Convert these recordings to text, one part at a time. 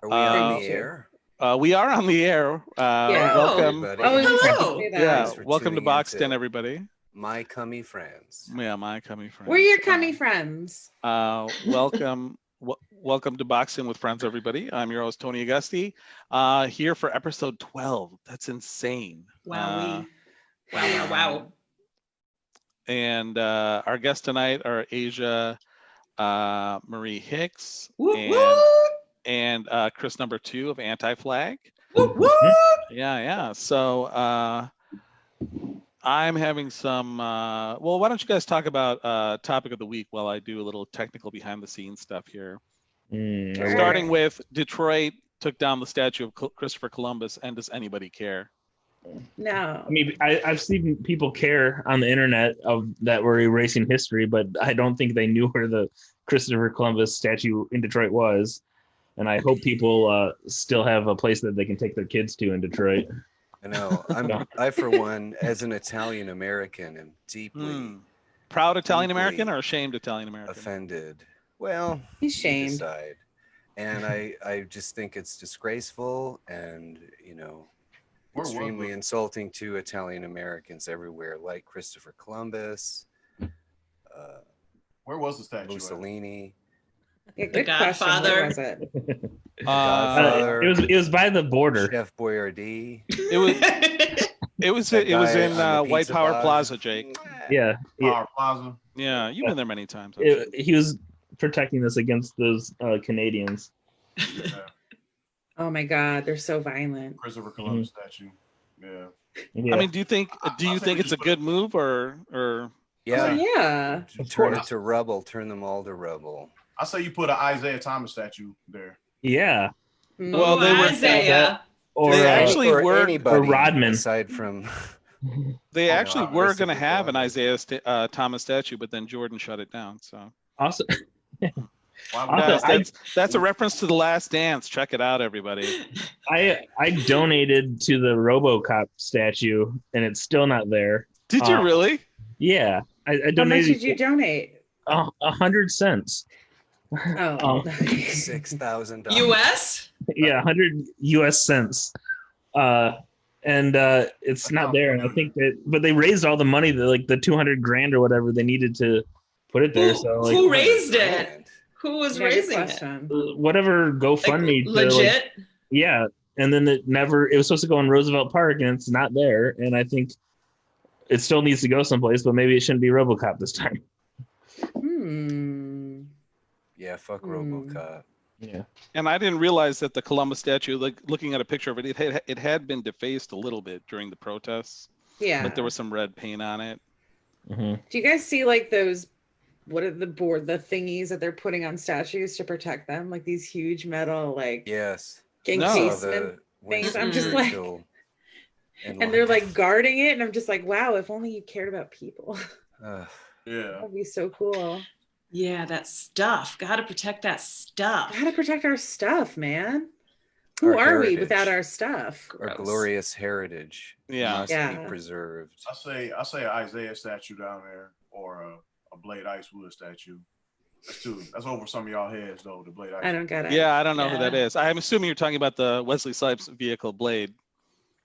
Are we on the air? We are on the air. Yeah. Welcome. Hello. Yeah, welcome to Boxton, everybody. My cummy friends. Yeah, my cummy friends. We're your cummy friends. Welcome. Welcome to Boxing with Friends, everybody. I'm your host, Tony Augusti, here for episode 12. That's insane. Wow. Wow. And our guests tonight are Asia Marie Hicks and Chris number 2 of Anti-Flag. Yeah. So I'm having some, well, why don't you guys talk about topic of the week while I do a little technical behind the scenes stuff here. Sure. Starting with Detroit took down the statue of Christopher Columbus, and does anybody care? No. I mean, I've seen people care on the internet of that we're erasing history, but I don't think they knew where the Christopher Columbus statue in Detroit was. And I hope people still have a place that they can take their kids to in Detroit. I know. I, for one, as an Italian American, am deeply proud Italian American or ashamed Italian American? Offended. Well, he's shamed. Decide. And I just think it's disgraceful and, extremely insulting to Italian Americans everywhere, like Christopher Columbus. Where was the statue? Mussolini. Yeah, good Godfather. Where was it? Godfather. It was by the border. Chef Boyardee. It was in White Power Plaza, Jake. Yeah. Power Plaza. Yeah, you've been there many times. He was protecting us against those Canadians. Yeah. Oh my God, they're so violent. Christopher Columbus statue. Yeah. I mean, do you think it's a good move or? Yeah. Yeah. Turn it to rubble. Turn them all to rubble. I say you put an Isaiah Thomas statue there. Yeah. Well, they were Isaiah. They actually were or Rodman. Aside from. They actually were going to have an Isaiah Thomas statue, but then Jordan shut it down. So. Awesome. That's a reference to The Last Dance. Check it out, everybody. I donated to the RoboCop statue, and it's still not there. Did you really? Yeah, I donated. How much did you donate? 100 cents. Oh, nice. $6,000 US? Yeah, 100 US cents. And it's not there. And I think but they raised all the money, the 200 grand or whatever they needed to put it there. Who raised it? Who was raising it? Whatever GoFundMe. Legit? Yeah. And then it was supposed to go in Roosevelt Park, and it's not there. And I think it still needs to go someplace, but maybe it shouldn't be RoboCop this time. Yeah, fuck RoboCop. Yeah. And I didn't realize that the Columbus statue, looking at a picture of it, it had been defaced a little bit during the protests. Yeah. But there was some red paint on it. Mm-hmm. Do you guys see those? What are the thingies that they're putting on statues to protect them? Like these huge metal yes encasement things. I'm just like, and they're like guarding it, and I'm just like, wow, if only you cared about people. Yeah, that'd be so cool. Yeah, that stuff. Gotta protect that stuff. Gotta protect our stuff, man. Who are we without our stuff? Our glorious heritage must be preserved. I say an Isaiah statue down there, or a Blade Icewood statue. That's over some of y'all heads though. The Blade Icewood. I don't get it. Yeah, I don't know who that is. I'm assuming you're talking about the Wesley Snipes vehicle Blade.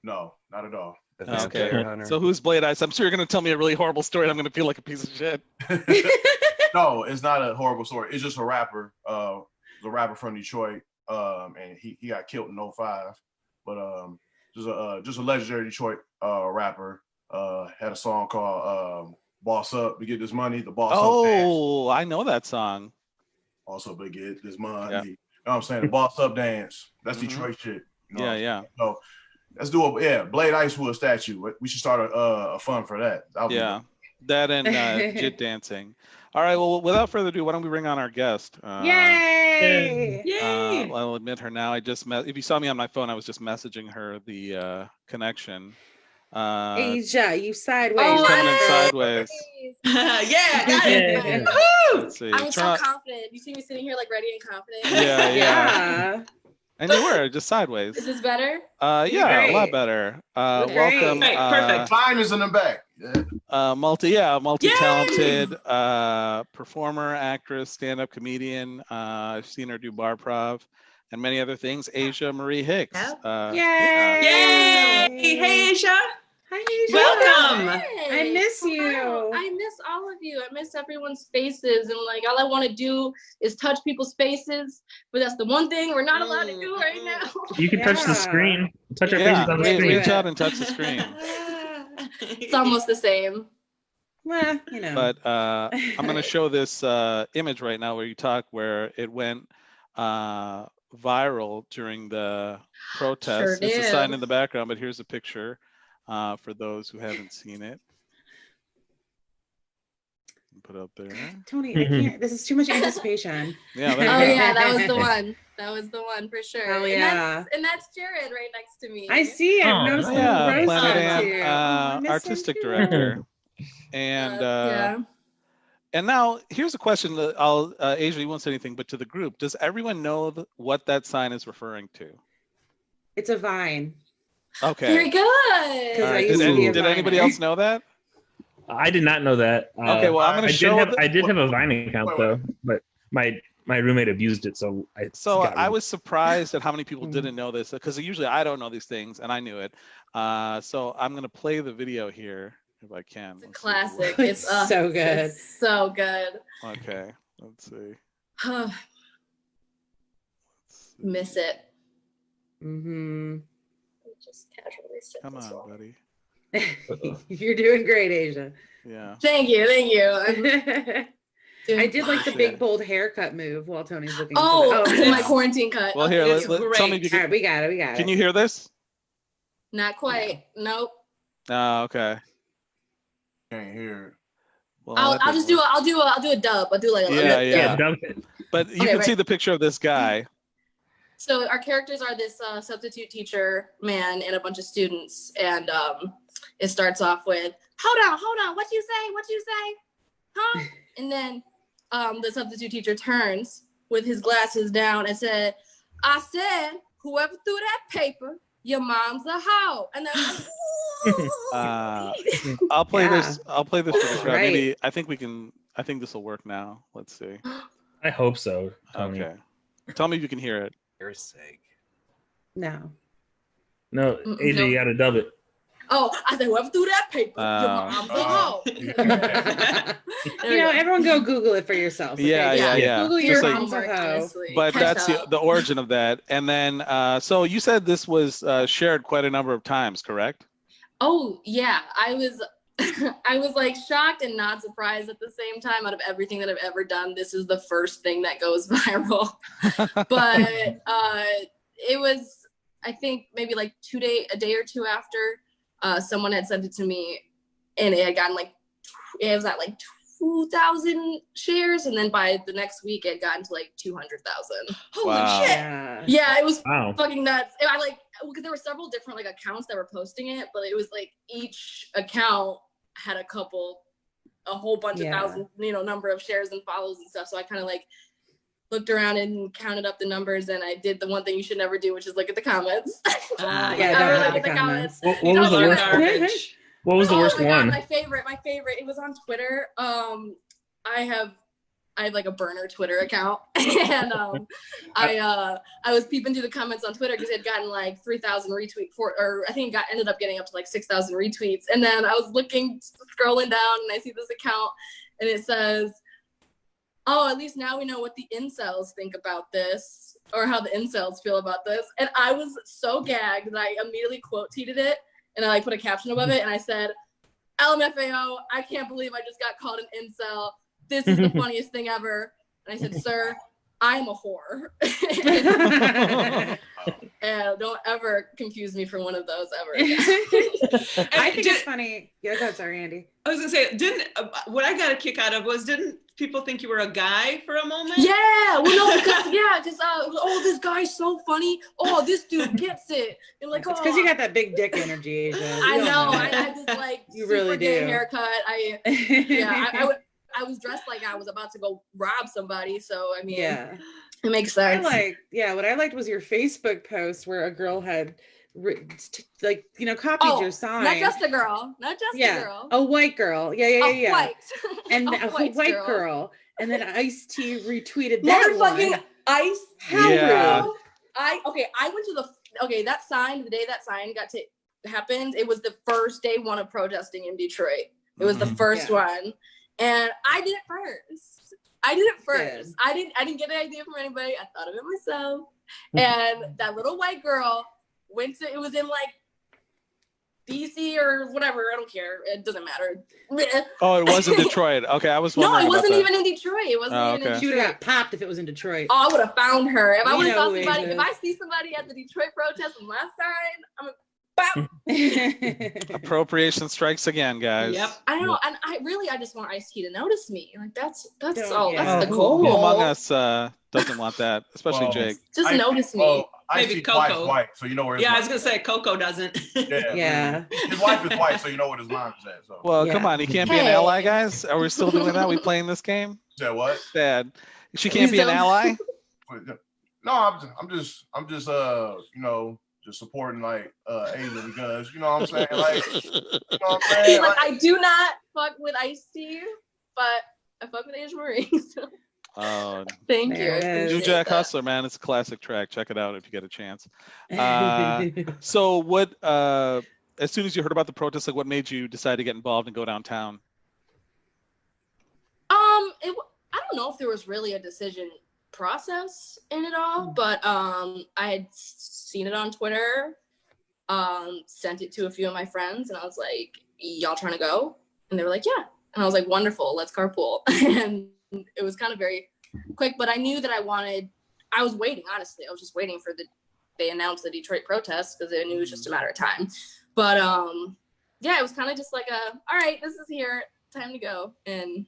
No, not at all. Okay. So who's Blade Ice? I'm sure you're going to tell me a really horrible story and I'm going to feel like a piece of shit. No, it's not a horrible story. It's just a rapper. The rapper from Detroit. And he got killed in 2005. But just a legendary Detroit rapper. Had a song called Boss Up to Get This Money. The Boss Up Dance. Oh, I know that song. Also to get this money. Yeah. You know what I'm saying? The Boss Up Dance. That's Detroit shit. You know yeah. So let's do Blade Icewood statue. We should start a fund for that. That and jit dancing. All right. Well, without further ado, why don't we bring on our guest? Yay! Yay! I'll admit her now. If you saw me on my phone, I was just messaging her the connection. Asia, you sideways. Oh, coming in sideways. Yeah, got it. Let's see. I'm so confident. You see me sitting here like ready and confident. Yeah. And you were just sideways. Is this better? Yeah, a lot better. Welcome. Great. Perfect. Time is in the back. Multi-talented performer, actress, stand-up comedian. I've seen her do bar prov. and many other things, Asia Marie Hicks. Yay! Hey, Asia. Hi, Asia. Welcome. Hey. I miss you. I miss all of you. I miss everyone's faces, and like all I want to do is touch people's faces, but that's the one thing we're not allowed to do right now. You can touch the screen. Touch our faces on the screen. Reach out and touch the screen. It's almost the same. Well, you know. But I'm going to show this image right now where it went viral during the protest. Sure it's a did. sign in the background, but here's a picture for those who haven't seen it. Put up there. Tony, I can't. This is too much anticipation. Yeah. That was the one. That was the one for sure. Oh, yeah. And that's Jared right next to me. I see. I've noticed the roast on too. Artistic director. And and now here's a question that Asia, you won't say anything, but to the group, does everyone know what that sign is referring to? It's a vine. Okay. Very good. Right. Did anybody else know that? I did not know that. Okay, well, I'm going to show. I did have a Vine account though, but my roommate abused it, so I was surprised at how many people didn't know this, because usually I don't know these things, and I knew it. So I'm going to play the video here if I can. It's a classic. It's so good. It's so good. Okay, let's see. Miss it. Mm-hmm. Just casually sit. Come on, buddy. You're doing great, Asia. Yeah. Thank you. I did like the big bold haircut move while Tony's looking. My quarantine cut. Well, here, tell me if you can. All right, we got it. Can you hear this? Not quite. Nope. Oh, okay. Can't hear it. Well, I'll do a dub. I'll do like a dub it. But you can see the picture of this guy. So our characters are this substitute teacher man and a bunch of students, and it starts off with, hold on, what you say, huh? And then the substitute teacher turns with his glasses down and said, I said, whoever threw that paper, your mom's a hoe. And then I'll play this for the crowd. Right. Maybe I think this will work now. Let's see. I hope so. Tony. Okay. Tell me if you can hear it. For your sake. No, AJ, you gotta dub it. Oh, I said, whoever threw that paper, your mom's a hoe. Everyone go Google it for yourself. Okay? Yeah. Google your mom's a hoe. But that's the origin of that. And then, so you said this was shared quite a number of times, correct? Oh, yeah. I was like shocked and not surprised at the same time. Out of everything that I've ever done, this is the first thing that goes viral. But it was, I think, maybe like a day or two after someone had sent it to me, and it had gotten it was at like 2,000 shares, and then by the next week it had gotten to like 200,000. Holy shit! Yeah, it was fucking nuts. Because there were several different accounts that were posting it, but it was like each account had a whole bunch of thousand, number of shares and follows and stuff. So I kind of looked around and counted up the numbers, and I did the one thing you should never do, which is look at the comments. Don't look at the comments. What was the worst? Garbage. What was the worst one? My favorite. It was on Twitter. I have like a burner Twitter account, and I was peeping through the comments on Twitter because it had gotten like 3,000 retweets or I think it ended up getting up to like 6,000 retweets. And then I was scrolling down, and I see this account, and it says, "Oh, at least now we know what the incels think about this, or how the incels feel about this." And I was so gagged that I immediately quote tweeted it, and I put a caption above it, and I said, "LMFAO, I can't believe I just got called an incel. This is the funniest thing ever." And I said, "Sir, I'm a whore." And don't ever confuse me for one of those ever again. I think it's funny. Yeah, go, sorry, Andy. I was gonna say, what I got a kick out of was, didn't people think you were a guy for a moment? Yeah, well, no, because oh, this guy's so funny. Oh, this dude gets it. And It's because you got that big dick energy, Asia. I know. I just you super really gay do. haircut. I was dressed like I was about to go rob somebody. So I mean, it makes sense. What I liked was your Facebook post where a girl had copied your sign. Not just a girl. A white girl. Yeah. White. And a white girl. And then Ice-T retweeted that motherfucking one. Ice. How rude. I went to that sign, the day that sign happened, it was the first day one of protesting in Detroit. It was the first one. And I did it first. Good. I didn't get an idea from anybody. I thought of it myself. And that little white girl it was in like DC or whatever. I don't care. It doesn't matter. Oh, it was in Detroit. Okay, I was wondering. No, it wasn't about even in Detroit. It wasn't even in Detroit. She would have got popped if it was in Detroit. Oh, I would have found her. If I would have saw know who somebody, it is. if I see somebody at the Detroit protest with my sign, I'm like, bam. Appropriation strikes again, guys. Yep. I know, and I just want Ice-T to notice me. Like that's Oh, yeah. that's the Who goal. among us doesn't want that? Especially Jake. Just notice me. Well, I Maybe see Coco. twice white, so you know where his Yeah, I mom was gonna say Coco doesn't. Yeah. His wife is white, so you know what his mom is at. So. Well, Yeah. come on, he can't be an Hey. ally, guys. Are we still doing that? We playing this game? Said what? Dad, she can't be an ally. No, I'm just you know, just supporting like Asia because you know what I'm saying, like you know what I'm saying. Like, I do not fuck with Ice-T, but I fuck with Asia Marie. So. Oh, Thank you. There it I is. New appreciate Jack that. Hustler, man, it's a classic track. Check it out if you get a chance. So, what? As soon as you heard about the protest, like, what made you decide to get involved and go downtown? I don't know if there was really a decision process in it all, but I had seen it on Twitter, sent it to a few of my friends, and I was like, y'all trying to go? And they were like, yeah. And I was like, wonderful, let's carpool. And it was kind of very quick, but I knew that I was waiting, honestly. I was just waiting for they announced the Detroit protest because I knew it was just a matter of time. But yeah, it was kind of just like all right, this is here, time to go. And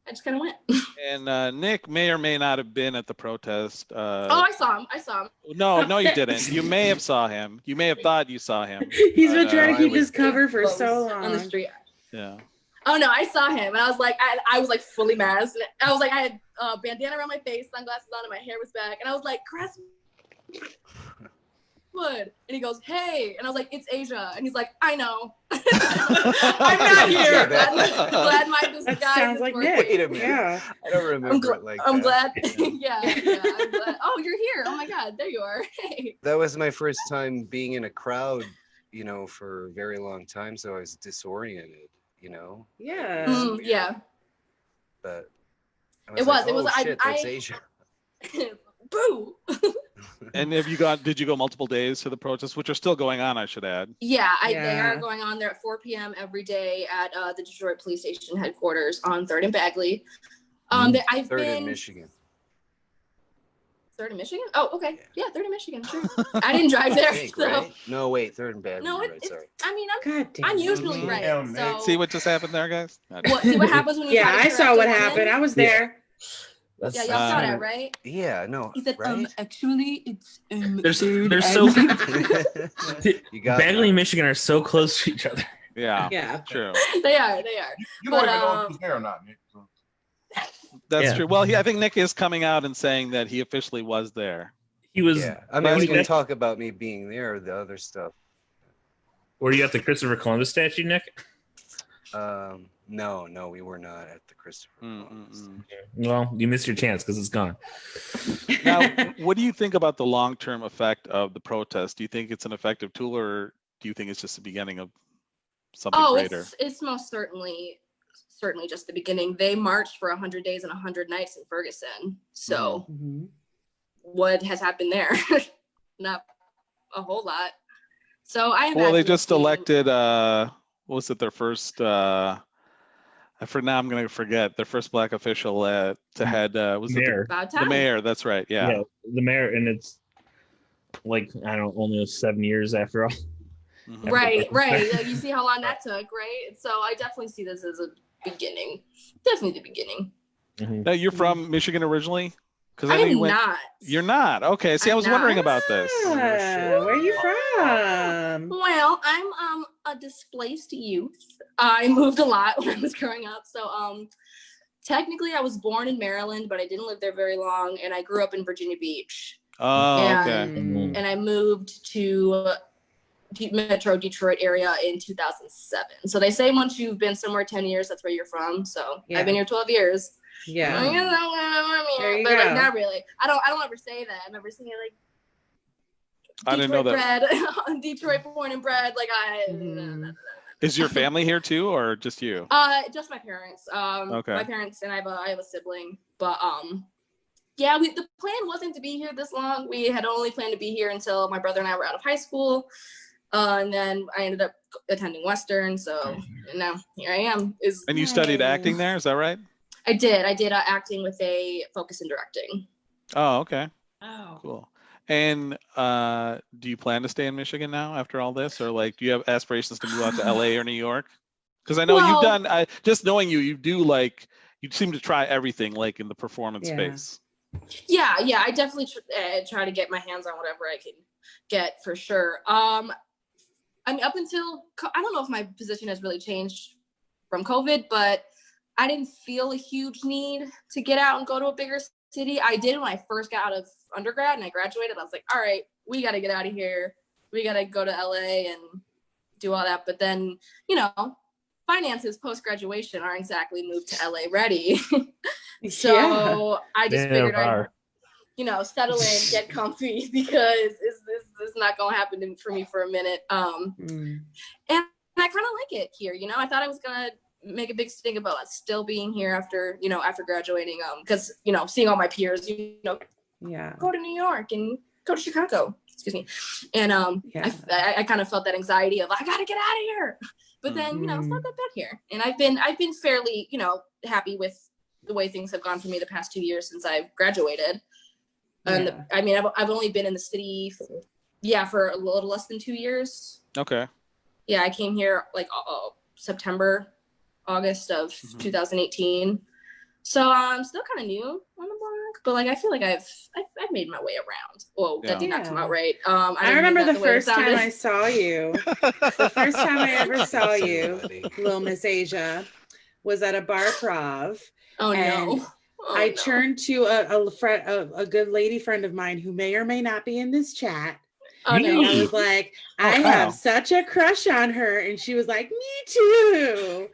I just kind of went. And Nick may or may not have been at the protest. Oh, I saw him. No, you didn't. You may have saw him. You may have thought you saw him. He's been trying to I keep was his cover for Close so on the long. street. Yeah. Oh no, I saw him, and I was like, I was like fully masked. I was like, I had a bandana around my face, sunglasses on, and my hair was back, and I was like, Crestwood. And he goes, hey, and I was like, it's Asia, and he's like, I know. I'm not here. Glad my disguise That sounds is like working. Nick. Wait a minute. Yeah. I don't remember it like I'm that. glad. Yeah, I'm glad. Oh, you're here. Oh my God, there you are. Hey. That was my first time being in a crowd, you know, for a very long time, so I was disoriented, you know. Yeah. Mm, yeah. But It like, was. It was. oh, shit, that's I Asia. Boo. And did you go multiple days to the protests, which are still going on, I should add? Yeah, they Yeah. are going on there at 4 p.m. every day at the Detroit Police Station headquarters on 3rd and Bagley. I've Third been in Michigan. 3rd in Michigan? Oh, okay. Yeah, 3rd in Michigan, sure. I didn't drive there, I think, so right? No, wait, third and bad. no, right, it's. sorry. I mean, God damn. I'm usually Mhm. right. Damn, So Nick. See what just happened there, guys? see what happens when you. Yeah, try to I correct saw a what woman? happened. I was there. Yeah, y'all saw that, right? Yeah, no. He said, right? actually, it's They're so You got Bagley that. and Michigan are so close to each other. Yeah, Yeah. true. They are. You But, don't even know if he was there or not, Nick. So. That's Yeah. true. Well, I think Nick is coming out and saying that he officially was there. He was. Yeah, I mean, we He can was- talk about me being there, the other stuff. Were you at the Christopher Columbus statue, Nick? No, we were not at the Christopher Columbus. Well, you missed your chance because it's gone. Now, what do you think about the long-term effect of the protest? Do you think it's an effective tool, or do you think it's just the beginning of something greater? It's most certainly just the beginning. They marched for 100 days and 100 nights in Ferguson. So Mhm. what has happened there? Not a whole lot. So I imagine Well, they it's just being- elected. What was it? Their first. For now, I'm going to forget their first black official to head. Was it Mayor. about the time. mayor? That's right. Yeah. The mayor, and it's like I don't know, only 7 years after all. Mhm. Right. Like, you see how long that took, right? So I definitely see this as a beginning. Definitely the beginning. Now, you're from Michigan originally? Because I am not. You're not. Okay. See, I I'm was not. wondering about this. Where are you from? Well, I'm a displaced youth. I moved a lot when I was growing up. So technically I was born in Maryland, but I didn't live there very long, and I grew up in Virginia Beach. Oh, okay. And I moved to Metro Detroit area in 2007. So they say once you've been somewhere 10 years, that's where you're from. So Yeah. I've been here 12 years. Yeah. There you There you but like go. not really. I don't ever say that. I'm never saying like I didn't know that. Bred, Detroit born and bred. Like Is your family here too, or just you? Just my parents. Okay. My parents and I have a sibling, but yeah, the plan wasn't to be here this long. We had only planned to be here until my brother and I were out of high school, and then I ended up attending Western. So now here I am. And you studied acting there? Is that right? I did. I did acting with a focus in directing. Oh, okay. Oh, Cool. And do you plan to stay in Michigan now after all this, or like, do you have aspirations to move out to LA or New York? Because I know you've done. Just knowing you, you seem to try everything, like in the performance space. Yeah. I definitely try to get my hands on whatever I can get for sure. I mean, up until I don't know if my position has really changed from COVID, but I didn't feel a huge need to get out and go to a bigger city. I did when I first got out of undergrad and I graduated. I was like, all right, we got to get out of here. We got to go to LA and do all that. But then, finances post-graduation aren't exactly moved to LA ready. So I just figured I'd, settle in, get comfy, because this is not going to happen for me for a minute. And I kind of like it here. I thought I was going to make a big stink about still being here after graduating, because seeing all my peers go to New York and go to Chicago, and I kind of felt that anxiety of I gotta get out of here, but then it's not that bad here, and I've been fairly happy with the way things have gone for me the past 2 years since I've graduated. And I mean, I've only been in the city for a little less than 2 years. Okay. Yeah, I came here like September, August of 2018. So I'm still kind of new on the block, but like I feel like I've made my way around. Well, that did not come out right. I remember the first time I saw you. The first time I ever saw you, little Miss Asia, was at a bar prov. Oh no! I turned to a good lady friend of mine who may or may not be in this chat. Oh no! I was like, I have such a crush on her, and she was like, me too.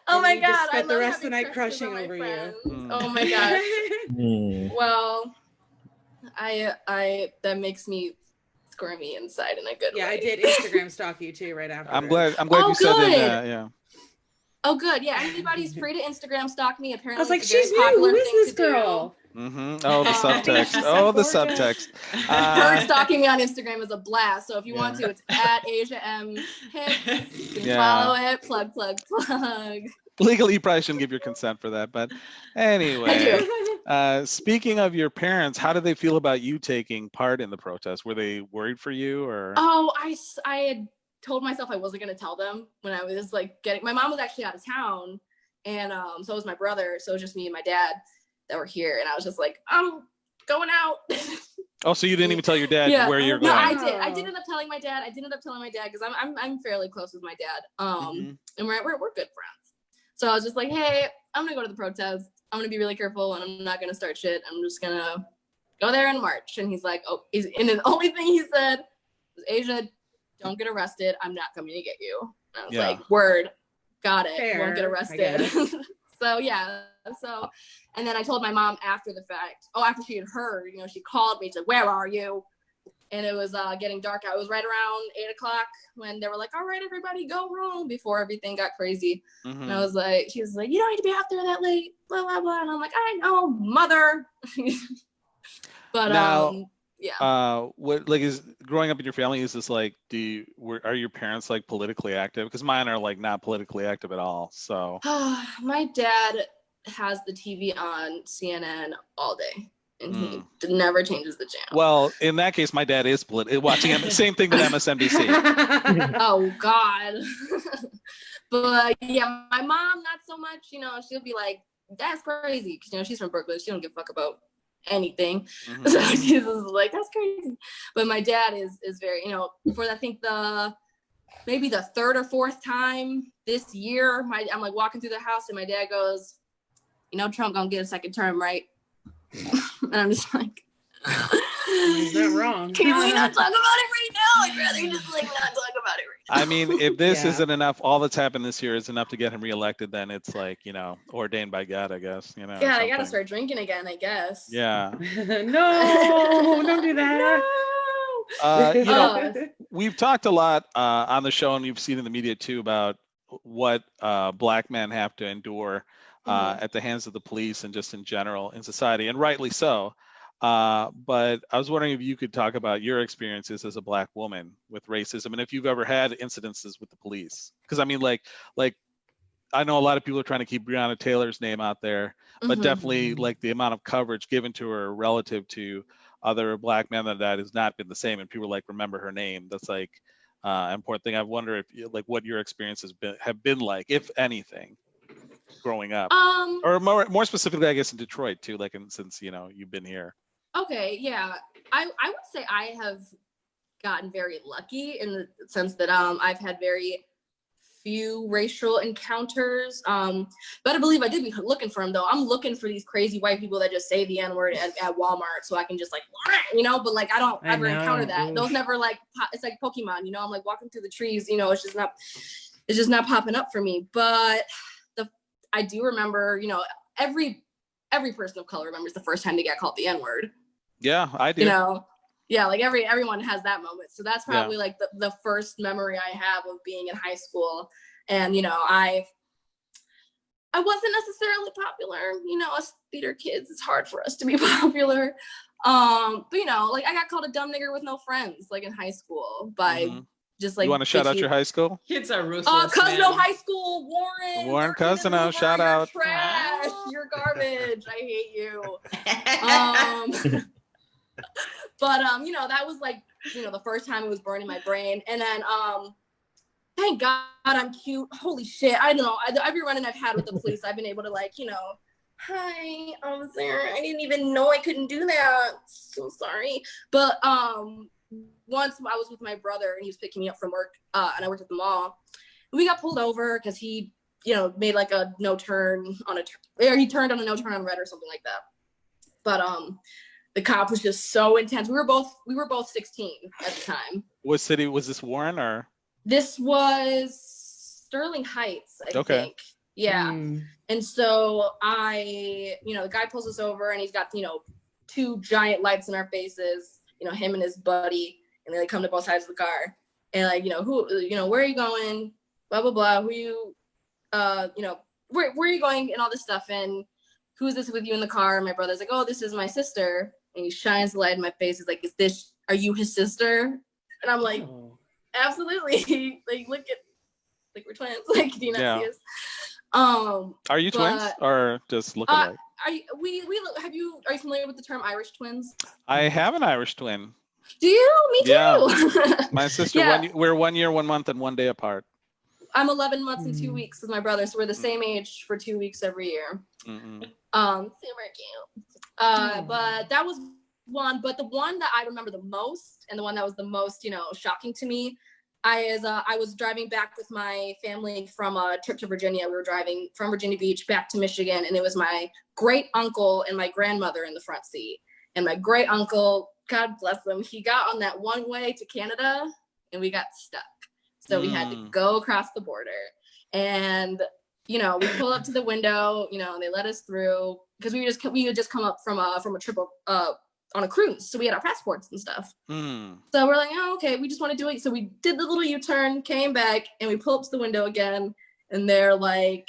Oh my God! I spent the rest of the night crushing over you. Oh my gosh! Well, I that makes me squirmy inside in a good way. Yeah, I did Instagram stalk you too right after. I'm glad you said that. Yeah. Oh, good. Yeah, anybody's free to Instagram stalk me. Apparently, I was like, she's new. Who is this girl? Mm-hmm. Oh, the subtext. The subtext. Her stalking me on Instagram is a blast. So if you want to, it's at Asia M Hicks. You can follow it. Plug. Legally, you probably shouldn't give your consent for that. But anyway, speaking of your parents, how did they feel about you taking part in the protest? Were they worried for you, or? Oh, I had told myself I wasn't going to tell them when I was like my mom was actually out of town, and so was my brother. So it was just me and my dad that were here, and I was just like, I'm going out. Oh, so you didn't even tell your dad where you're going? No, I did. I did end up telling my dad. Because I'm fairly close with my dad. And we're good friends. So I was just like, hey, I'm gonna go to the protest. I'm gonna be really careful, and I'm not gonna start shit. I'm just gonna go there and march. And he's like, and the only thing he said was, Asia, don't get arrested. I'm not coming to get you. And I was like, word, got it. Fair, won't get arrested. So, and then I told my mom after the fact, after she had heard, she called me, she's like, where are you? And it was getting dark out. It was right around 8:00 when they were like, all right, everybody go home, before everything got crazy. And I was like, she was like, you don't need to be out there that late, blah, blah, blah. And I'm like, I know, mother. But now, what is growing up in your family? Is this like, are your parents like politically active? Because mine are like not politically active at all. So my dad has the TV on CNN all day, and he never changes the channel. Well, in that case, my dad is watching same thing with MSNBC. Oh God. But yeah, my mom not so much. She'll be like, that's crazy, because she's from Brooklyn. She don't give a fuck about anything. So she's like, that's crazy. But my dad is very, for I think maybe the third or fourth time this year, I'm like walking through the house, and my dad goes, Trump gonna get a second term, right? And I'm just like, he's not wrong. Can we not talk about it right now? I'd rather just like not talk about it right I mean, if this Yeah. isn't enough, all that's happened this year is enough to get him reelected, then it's like, ordained by God, I guess. Yeah, I gotta something. start drinking again, I guess. Yeah. No, don't do that. We've talked a lot on the show, and you've seen in the media too, about what Black men have to endure at the hands of the police and just in general in society, and rightly so. But I was wondering if you could talk about your experiences as a Black woman with racism, and if you've ever had incidences with the police. Because I mean, like I know a lot of people are trying to keep Breonna Taylor's name out there, but definitely like the amount of coverage given to her relative to other Black men that has not been the same, and people like remember her name. That's like an important thing. I wonder if like what your experiences have been like, if anything, growing up, or more specifically, I guess in Detroit too. Like, since you've been here. Okay, yeah, I would say I have gotten very lucky in the sense that I've had very few racial encounters. Better believe I did be looking for them though. I'm looking for these crazy white people that just say the N-word at Walmart so I can just like, but like I don't ever encounter that. Those never like, it's like Pokemon, I'm like walking through the trees, it's just not popping up for me. But I do remember, every person of color remembers the first time they got called the N-word. Yeah, I do. Yeah, like everyone has that moment. So that's probably like the first memory I have of being in high school. And, I wasn't necessarily popular. Us theater kids, it's hard for us to be popular. But, like I got called a dumb nigger with no friends, like in high school by just like. You want to shout out your high school? Kids are ruthless. Cousino High School, Warren Cousino, shout out. Trash, you're garbage. I hate you. But that was like, the first time it was burned in my brain. And then thank God I'm cute. Holy shit. I don't know. Every run-in I've had with the police, I've been able to like, hi, officer. I didn't even know I couldn't do that. So sorry. But once I was with my brother and he was picking me up from work, and I worked at the mall. We got pulled over because he, made like a no turn on he turned on a no turn on red or something like that. But the cop was just so intense. We were both 16 at the time. What city was this? Warren or? This was Sterling Heights, I think. Yeah. And so the guy pulls us over and he's got, two giant lights in our faces, him and his buddy, and they come to both sides of the car. And like, where are you going? Blah, blah, blah. Who you, where are you going and all this stuff. And who's this with you in the car? And my brother's like, oh, this is my sister. And he shines the light in my face. He's like, are you his sister? And I'm like, absolutely. Like, look at, like we're twins. Like, do you not see us? Are you twins or just look alike? Are you familiar with the term Irish twins? I have an Irish twin. Do you? Me too. Yeah. My sister, we're 1 year, 1 month, and 1 day apart. I'm 11 months and 2 weeks with my brother, so we're the same age for 2 weeks every year. Super cute. But that was one. But the one that I remember the most, and the one that was the most, shocking to me, I was driving back with my family from a trip to Virginia. We were driving from Virginia Beach back to Michigan, and it was my great uncle and my grandmother in the front seat. And my great uncle, God bless him, he got on that one way to Canada, and we got stuck. So we had to go across the border. And, we pull up to the window, they let us through because we had just come up from a trip on a cruise. So we had our passports and stuff. So we're like, oh, okay, we just want to do it. So we did the little U-turn, came back, and we pulled up to the window again. And they're like,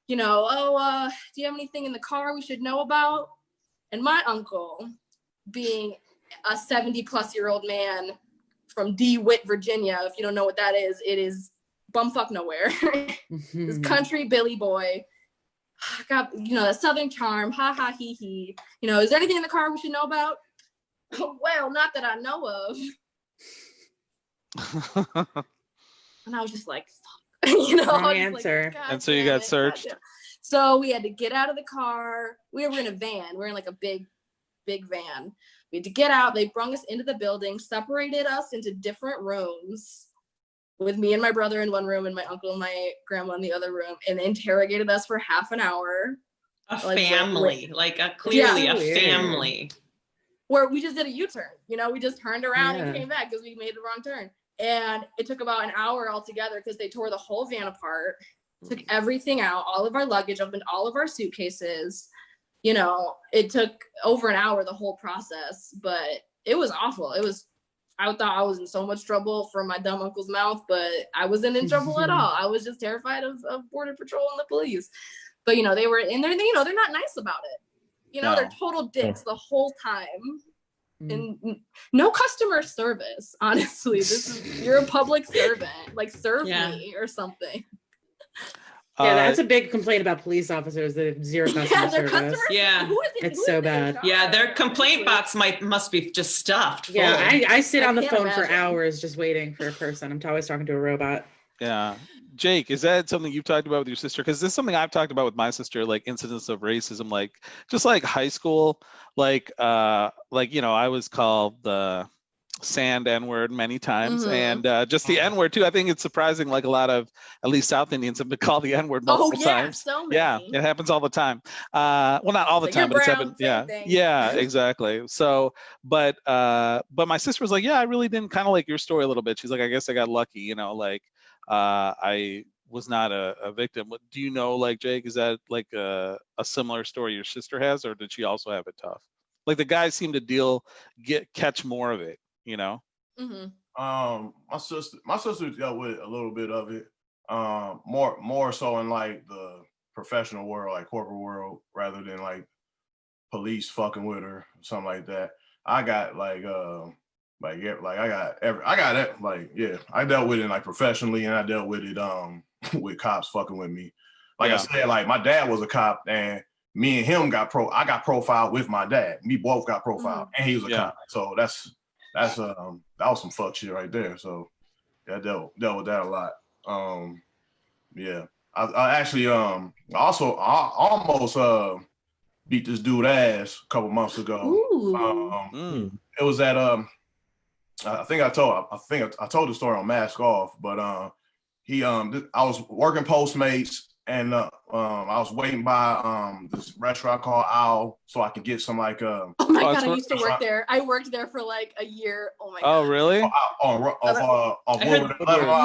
do you have anything in the car we should know about? And my uncle, being a 70-plus-year-old man from DeWitt, Virginia, if you don't know what that is, it is bumfuck nowhere. This country Billy boy. Got, that Southern charm, ha ha he he. Is there anything in the car we should know about? Well, not that I know of. And I was just like, fuck. Wrong answer. Like, and so you got searched. So we had to get out of the car. We were in a van. We're in like a big van. We had to get out. They brought us into the building, separated us into different rooms, with me and my brother in one room and my uncle and my grandma in the other room, and interrogated us for half an hour. Family, clearly a family. Where we just did a U-turn, we just turned around and came back because we made the wrong turn. And it took about an hour altogether because they tore the whole van apart, took everything out, all of our luggage, opened all of our suitcases. You know, it took over an hour, the whole process, but it was awful. I thought I was in so much trouble from my dumb uncle's mouth, but I wasn't in trouble at all. I was just terrified of Border Patrol and the police. But, you know, they were in there, you know, they're not nice about it. You know, they're total dicks the whole time. And no customer service, honestly. You're a public servant. Like, serve me or something. Yeah, that's a big complaint about police officers. That zero customer service. It's so bad. Yeah, their complaint box must be just stuffed. Yeah, I sit on the phone for hours just waiting for a person. I'm always talking to a robot. Yeah. Jake, is that something you've talked about with your sister? Because this is something I've talked about with my sister, like incidents of racism, like just like high school, like you know, I was called the sand N-word many times, and just the N-word too. I think it's surprising, like a lot of at least South Indians have been called the N-word multiple times. So many. Yeah, it happens all the time. Well, not all the time, but it's happened. Yeah, exactly. So, but my sister was like, yeah, I really didn't, kind of like your story a little bit. She's like, I guess I got lucky, you know, like I was not a victim. Do you know, like, Jake, is that like a similar story your sister has, or did she also have it tough? Like the guys seem to catch more of it, you know? My sister dealt with a little bit of it, more so in like the professional world, like corporate world, rather than like police fucking with her, something like that. I got I dealt with it like professionally, and I dealt with it with cops fucking with me. Like I said, like my dad was a cop, and me and him I got profiled with my dad. We both got profiled, and he was a cop. So that was some fuck shit right there. So yeah, I dealt with that a lot. I actually I almost beat this dude ass a couple months ago. It was at I think I told the story on Mask Off, but I was working Postmates, and I was waiting by this restaurant called Owl so I could get some like oh my god, I used to work there. I worked there for like a year. Oh my god. Oh really?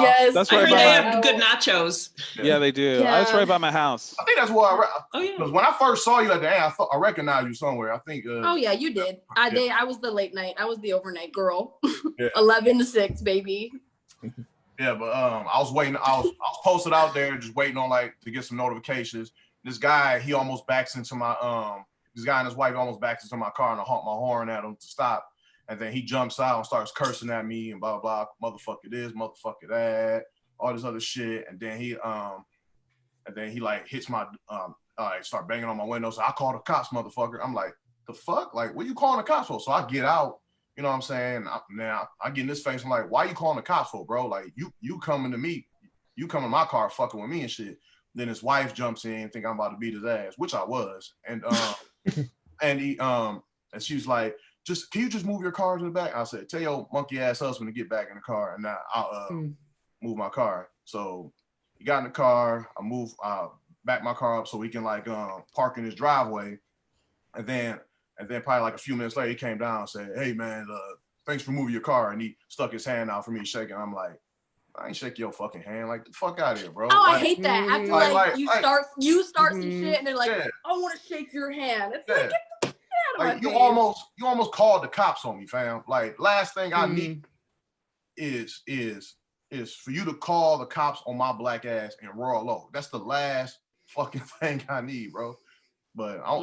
Yes, that's right. They have good nachos. Yeah, they do. Yeah. That's right by my house. I think that's where because when I first saw you at the end, I recognized you somewhere. I think. Oh yeah, you did. I was the late night. I was the overnight girl. 11 to 6, baby. Yeah, but I was waiting. I was posted out there, just waiting on like to get some notifications. This guy, he almost backs into my this guy and his wife almost backs into my car, and I honk my horn at him to stop. And then he jumps out and starts cursing at me and blah blah, motherfucker this, motherfucker that, all this other shit. And then he like hits my start banging on my window. So I call the cops, motherfucker. I'm like, the fuck? Like, what you calling the cops for? So I get out. You know what I'm saying? Now I get in this face. I'm like, why you calling the cops for, bro? Like you coming to me, you come in my car fucking with me and shit. Then his wife jumps in, think I'm about to beat his ass, which I was. And and she was like, can you just move your car to the back? I said, tell your monkey ass husband to get back in the car, and now I'll move my car. So he got in the car. I back my car up so we can like park in his driveway, and then probably like a few minutes later, he came down and said, hey, man, thanks for moving your car. And he stuck his hand out for me shaking. I'm like, I ain't shaking your fucking hand. Like, the fuck out of here, bro. Oh, like, I hate that. After you start some shit and they're like, I want to shake your hand. It's like, get the shit out of my face. You almost called the cops on me, fam. Like, last thing I need is for you to call the cops on my black ass and roll low. That's the last fucking thing I need, bro. But I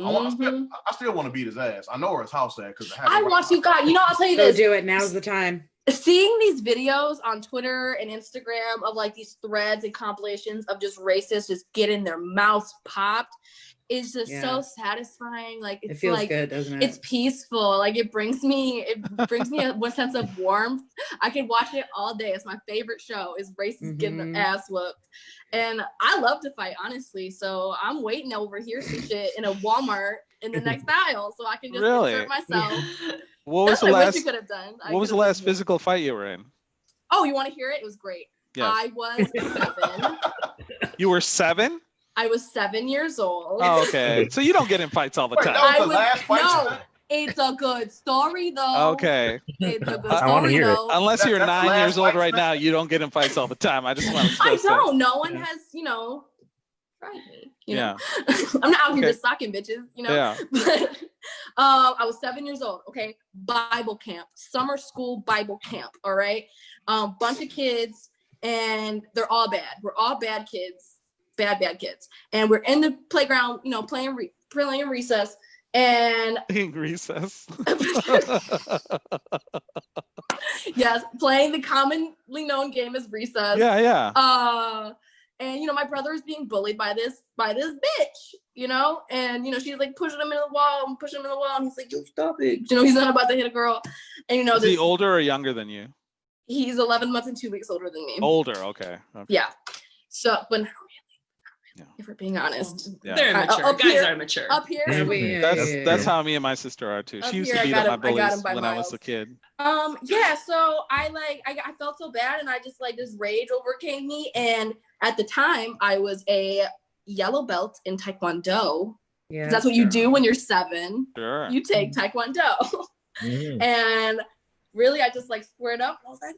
still want to beat his ass. I know where his house at because I want you guys. You know, I'll tell you this. Do it. Now's the time. Seeing these videos on Twitter and Instagram of like these threads and compilations of just racists just getting their mouths popped is just so satisfying. Like it feels like good, doesn't it? It's peaceful. Like it brings me one sense of warmth. I can watch it all day. It's my favorite show. Is racists getting their ass whooped. And I love to fight, honestly. So I'm waiting over here some shit in a Walmart in the next aisle so I can just insert myself. What was the last? What was the last physical fight you were in? Oh, you want to hear it? It was great. Yes. I was 7. You were 7? I was 7 years old. Oh, okay. So you don't get in fights all the time. That was the last fight. It's a good story though. Okay. It's a good I want to story hear it. though. Unless you're That's the 9 years last old fight right smack? now, you don't get in fights all the time. I just want to I stress that. don't. No one has, you know, tried me. You know? Yeah. I'm not out here Okay. just socking bitches, you know. Yeah. But I was 7 years old. Okay, Bible camp, summer school Bible camp. All right, bunch of kids, and they're all bad. We're all bad kids, bad kids, and we're in the playground, you know, playing recess, and In recess. yes, playing the commonly known game as recess. Yeah. And you know, my brother is being bullied by this bitch, you know, and you know, she's like pushing him in the wall, and he's like, "You stop it!" You know, he's not about to hit a girl, and you know, Is he older or younger than you? He's 11 months and 2 weeks older than me. Older, okay. Yeah. So, but not really. Yeah. If we're being honest. Yeah. They're immature. Up Guys here- are mature. Up here. That's how me and my sister are too. Up She used here, to beat I got up my him- I got bullies him by when I was miles. a kid. Yeah, so I felt so bad, and I just like this rage overcame me, and at the time I was a yellow belt in Taekwondo. Yeah, That's what you do when you're 7. Sure. You take Taekwondo. And really, I just like squared up. I was like,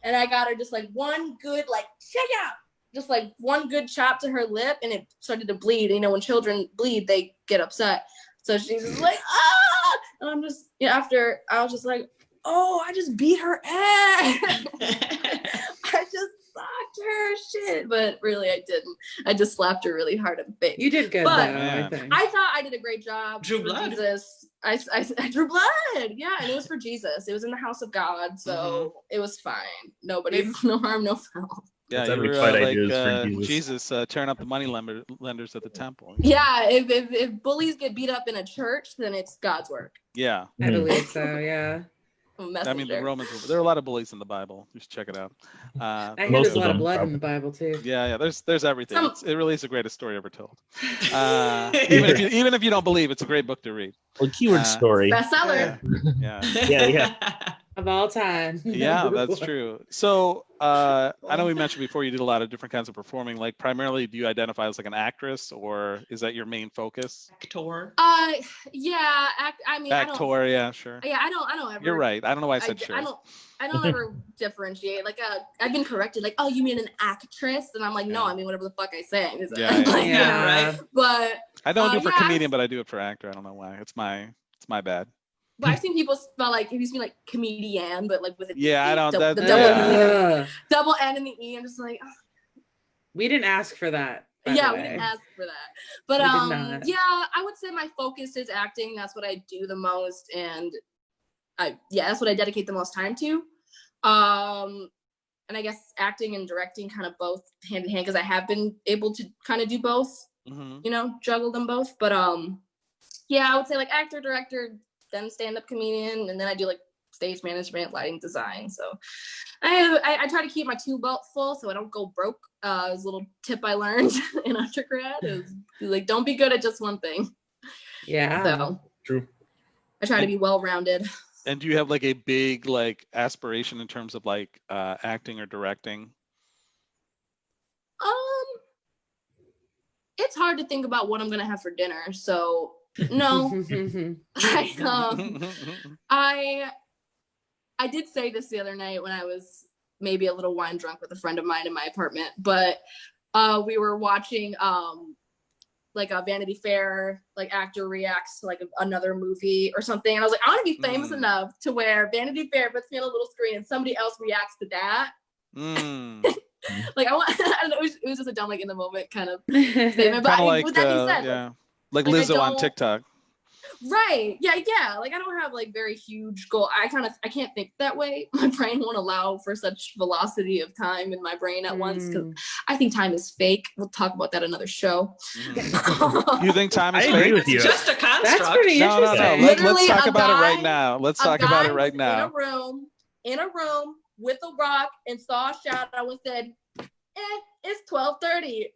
and I got her just like one good like check out, just like one good chop to her lip, and it started to bleed. You know, when children bleed, they get upset. So she's just like, ah, and I'm just, you know, after I was just like, oh, I just beat her ass. I just socked her shit, but really I didn't. I just slapped her really hard in the face. You did good, But though, I think. I thought I did a great job. Drew for blood. Jesus. I drew blood. Yeah, and it was for Jesus. It was in the house of God, so it was fine. Nobody's no harm, no foul. Yeah, That's you every were fight I like do is for Jesus. Jesus tearing up the money lenders at the temple. Yeah, if bullies get beat up in a church, then it's God's work. Yeah. I believe so, yeah. I mean, the Romans. There are a lot of bullies in the Bible. You should check it out. I hear there's a lot of blood in the Bible too. Yeah. There's everything. It really is the greatest story ever told. Even if you don't believe, it's a great book to read. Well, keyword story. Bestseller. Yeah. Of all time. Yeah, that's true. So I know we mentioned before you did a lot of different kinds of performing. Like, primarily, do you identify as like an actress, or is that your main focus? Actor. Yeah. Actor. Yeah, sure. Yeah, I don't ever. You're right. I don't know why I said sure. I don't ever differentiate. Like, I've been corrected. Like, oh, you mean an actress? And I'm like, no, I mean whatever the fuck I say. Yeah. Right. But I don't do it for comedian, but I do it for actor. I don't know why. It's my bad. But I've seen people spell like, it used to be like comedian, but like with a I don't. double N in the E. I'm just like, oh. We didn't ask for that. Yeah, we didn't ask for that. But not. yeah, I would say my focus is acting. That's what I do the most, and that's what I dedicate the most time to. And I guess acting and directing kind of both hand in hand, because I have been able to kind of do both. You know, juggle them both. But yeah, I would say like actor, director, then stand-up comedian, and then I do like stage management, lighting design. So I try to keep my two belt full so I don't go broke. It was a little tip I learned in undergrad is like, don't be good at just one thing. Yeah. So true. I try to be well-rounded. And do you have like a big like aspiration in terms of like acting or directing? It's hard to think about what I'm gonna have for dinner, so no. I did say this the other night when I was maybe a little wine drunk with a friend of mine in my apartment, but we were watching like a Vanity Fair, like actor reacts to like another movie or something, and I was like, I want to be famous enough to where Vanity Fair puts me on a little screen and somebody else reacts to that. Like I don't know, it was just a dumb like in the moment kind of statement. But like, with that being said, yeah, like Lizzo on TikTok. Right. Yeah. Like I don't have like very huge goal. I can't think that way. My brain won't allow for such velocity of time in my brain at once, because I think time is fake. We'll talk about that another show. You think time is fake? I agree with you. It's just a construct. That's pretty interesting. No. Let's talk about it right now. Let's talk about it right now. In a room with a rock and saw a shadow and said, it's 12:30.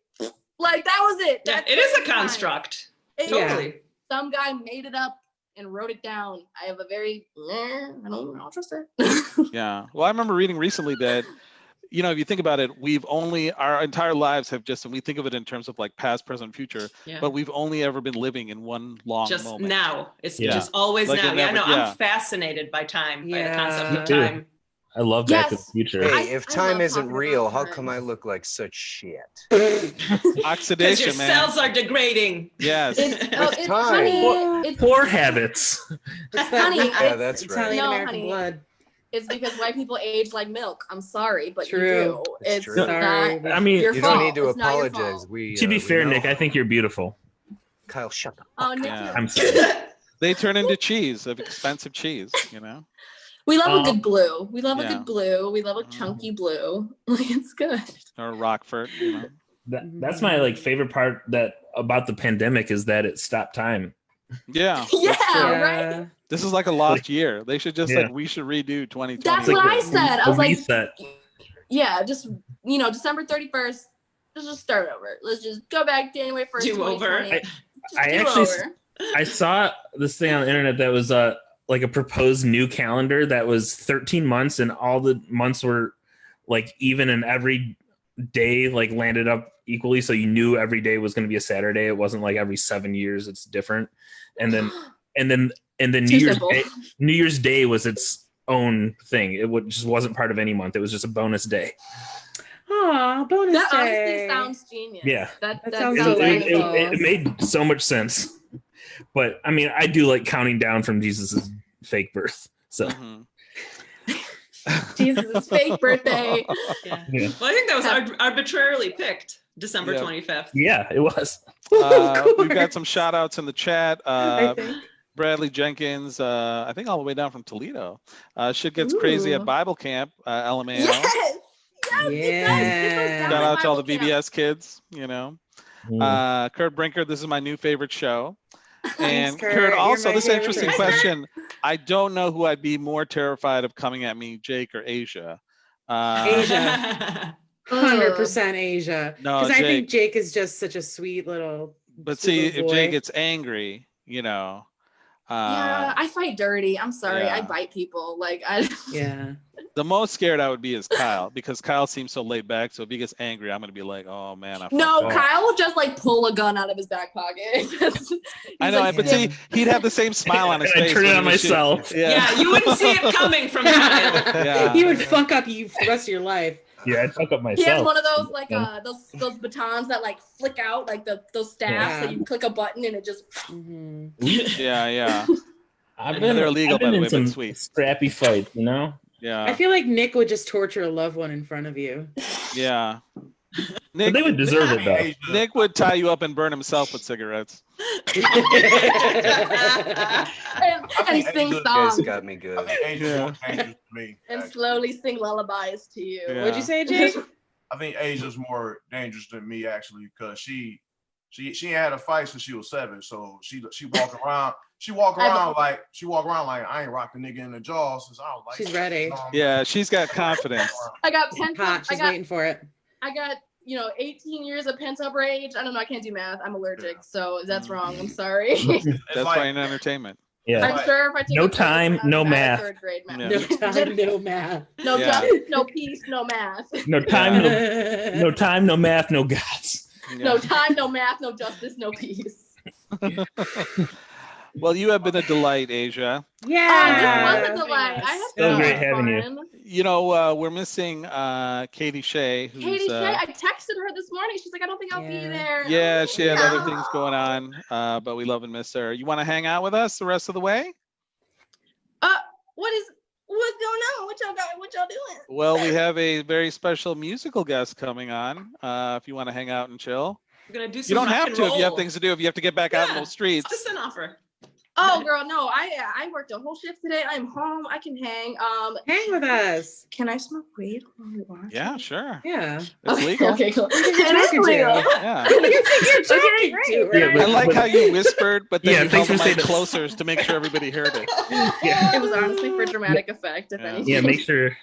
Like that was it. Yeah, it is a construct. Totally. Some guy made it up and wrote it down. I have a very, I don't trust it. Yeah. Well, I remember reading recently that you know, if you think about it, our entire lives have just, and we think of it in terms of like past, present, future, but we've only ever been living in one long just moment. now. It's just always like now. I'm fascinated by time, by the concept of time. I love Back to the Future. Hey, if time isn't real, how come I look like such shit? Oxidation, because your man. cells are degrading. Yes. It's time. Honey, Poor habits. Honey, yeah, that's right. Italian American blood. It's because white people age like milk. I'm sorry, but True. you do. It's true. not. I mean, your you fault. don't need to It's not your apologize. fault. To be fair, know. Nick, I think you're beautiful. Kyle, shut up. Oh, Nick, I'm sorry. They turn into cheese, of expensive cheese, you know? We love a good blue. We love a yeah. good blue. We love a chunky blue. Like, it's good. Or Rockford, you know? That's my like favorite part about the pandemic is that it stopped time. Yeah. Yeah, right? This is like a lost year. They should just we should redo 2020. That's what I said. I was like, reset. Yeah, just, you know, December 31st, let's just start over. Let's just go back January 1st. Do over. I saw this thing on the internet that was like a proposed new calendar that was 13 months and all the months were like even and every day like landed up equally. So you knew every day was going to be a Saturday. It wasn't like every 7 years it's different. And then New Year's Day was its own thing. It just wasn't part of any month. It was just a bonus day. Oh, bonus that day. Honestly sounds genius. Yeah. That sounds it made so much sense. But I mean, I do like counting down from Jesus's fake birth. So Jesus' fake birthday. Yeah. Well, I think that was arbitrarily picked, December 25th. Yeah, it was. We've got some shout outs in the chat. Bradley Jenkins, I think all the way down from Toledo. Shit gets crazy at Bible camp, LMAO. Yes. Shout out to all the BBS kids, you know. Kurt Brinker, this is my new favorite show. And Kurt, also, this is an interesting question. I don't know who I'd be more terrified of coming at me, Jake or Asia. Asia. 100% Asia. No, because I think Jake is just such a sweet little. But see, if Jake gets angry, you know. Yeah, I fight dirty. I'm sorry, I bite people. Like The most scared I would be is Kyle because Kyle seems so laid back. So if he gets angry, I'm gonna be like, oh man. Kyle will just like pull a gun out of his back pocket. I know, but see, he'd have the same smile on his face. I turn it on myself. Yeah, you wouldn't see it coming from Kyle. He would fuck up you for the rest of your life. Yeah, I'd fuck up myself. He has one of those like those batons that like flick out, like those staffs that you click a button and it just. Yeah. They're illegal, by the way, but sweet. Scrappy fight, you know. Yeah. I feel like Nick would just torture a loved one in front of you. Yeah. Nick, they would deserve it though. Nick would tie you up and burn himself with cigarettes. and sing songs. Got me good. And slowly sing lullabies to you. Yeah. What'd you say, Jake? I think Asia's more dangerous than me actually because she had a fight since she was 7, so she walk around. She walk around like I ain't rocked the nigga in the jaw since I was like. She's ready. Yeah, she's got confidence. I got pent up. She's waiting for it. I got 18 years of pent up rage. I don't know. I can't do math. I'm allergic, so that's wrong. I'm sorry. That's why in entertainment. Yeah. I'm sure if I take no time, no math. Third grade math. Yeah. No time, no math. No justice, no peace, no math. No time, no time, no math, no gods. Yeah. No time, no math, no justice, no peace. Well, you have been a delight, Asia. Yeah. This was a delight. I had so great having you. You know, we're missing Katie Shea. Katie Shea, I texted her this morning. She's like, I don't think I'll be there. Yeah, she had other things going on, but we love and miss her. You want to hang out with us the rest of the way? What's going on? What y'all doing? Well, we have a very special musical guest coming on. If you want to hang out and chill. We're gonna do some You don't have and to roll. if you have things to do. If you have to get back out in those streets. It's just an offer. Oh, girl, no. I worked a whole shift today. I'm home. I can hang. Hang with us. Can I smoke weed while we watch? Yeah, sure. Yeah. It's legal. Okay, cool. It is legal. Yeah. You think you're talking to, right? I like how you whispered, but then you held the mic that. closer to make sure everybody heard it. It was honestly for dramatic effect, if anything. Yeah, make sure.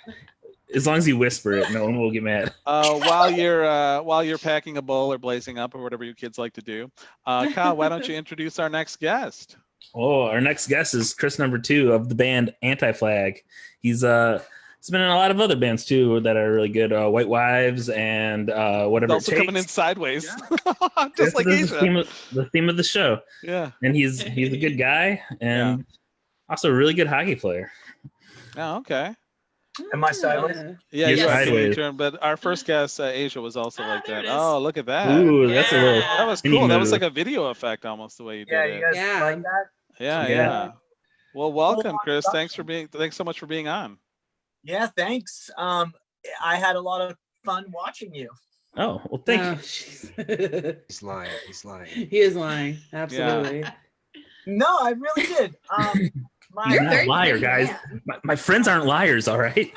As long as you whisper it, no one will get mad. While you're packing a bowl or blazing up or whatever you kids like to do, Kyle, why don't you introduce our next guest? Oh, our next guest is Chris number 2 of the band Anti-Flag. He's It's been in a lot of other bands too that are really good. White Wives and whatever. Also it takes. coming in sideways, Yeah. just like Asia. The theme of the show. Yeah, and he's a good guy and also a really good hockey player. Oh, okay. Am I sideways? Yeah, You're you are sideways. turn, but our first guest, Asia, was also like there that. it is. Oh, look at that. Ooh, that's a little. That was mini cool. That was move. like a video effect almost the way you did Yeah, it. you guys Yeah. like that? Yeah, Yeah. yeah. Well, welcome, Chris. Introduction. Thanks so much for being on. Yeah, thanks. I had a lot of fun watching you. Oh, well, thank you. you. He's lying. He's lying. He is lying. Absolutely. No, I really did. You're You're not very a liar, pretty, guys. yeah. My friends aren't liars, all right?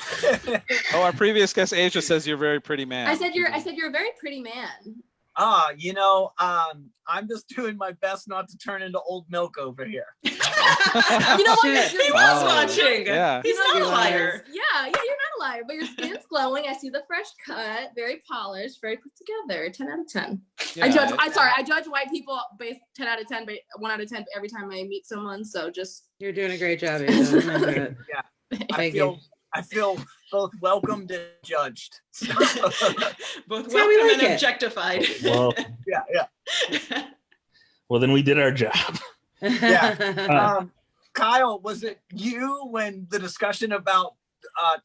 Oh, our previous guest, Asia, says you're a very pretty man. I said you're a very pretty man. I'm just doing my best not to turn into old milk over here. You know what? Shit. He was Oh, watching. yeah. He's not a liar. Yeah, you're not a liar, but your skin's glowing. I see the fresh cut, very polished, very put together. 10 out of 10. Yeah. I judge white people based 10 out of 10, but 1 out of 10 every time I meet someone. So just You're doing a great job, Asia. Remember it. I feel both welcomed and judged. Both how we welcome like and it. objectified. Well, yeah. well, then we did our job. Yeah. Kyle, was it you when the discussion about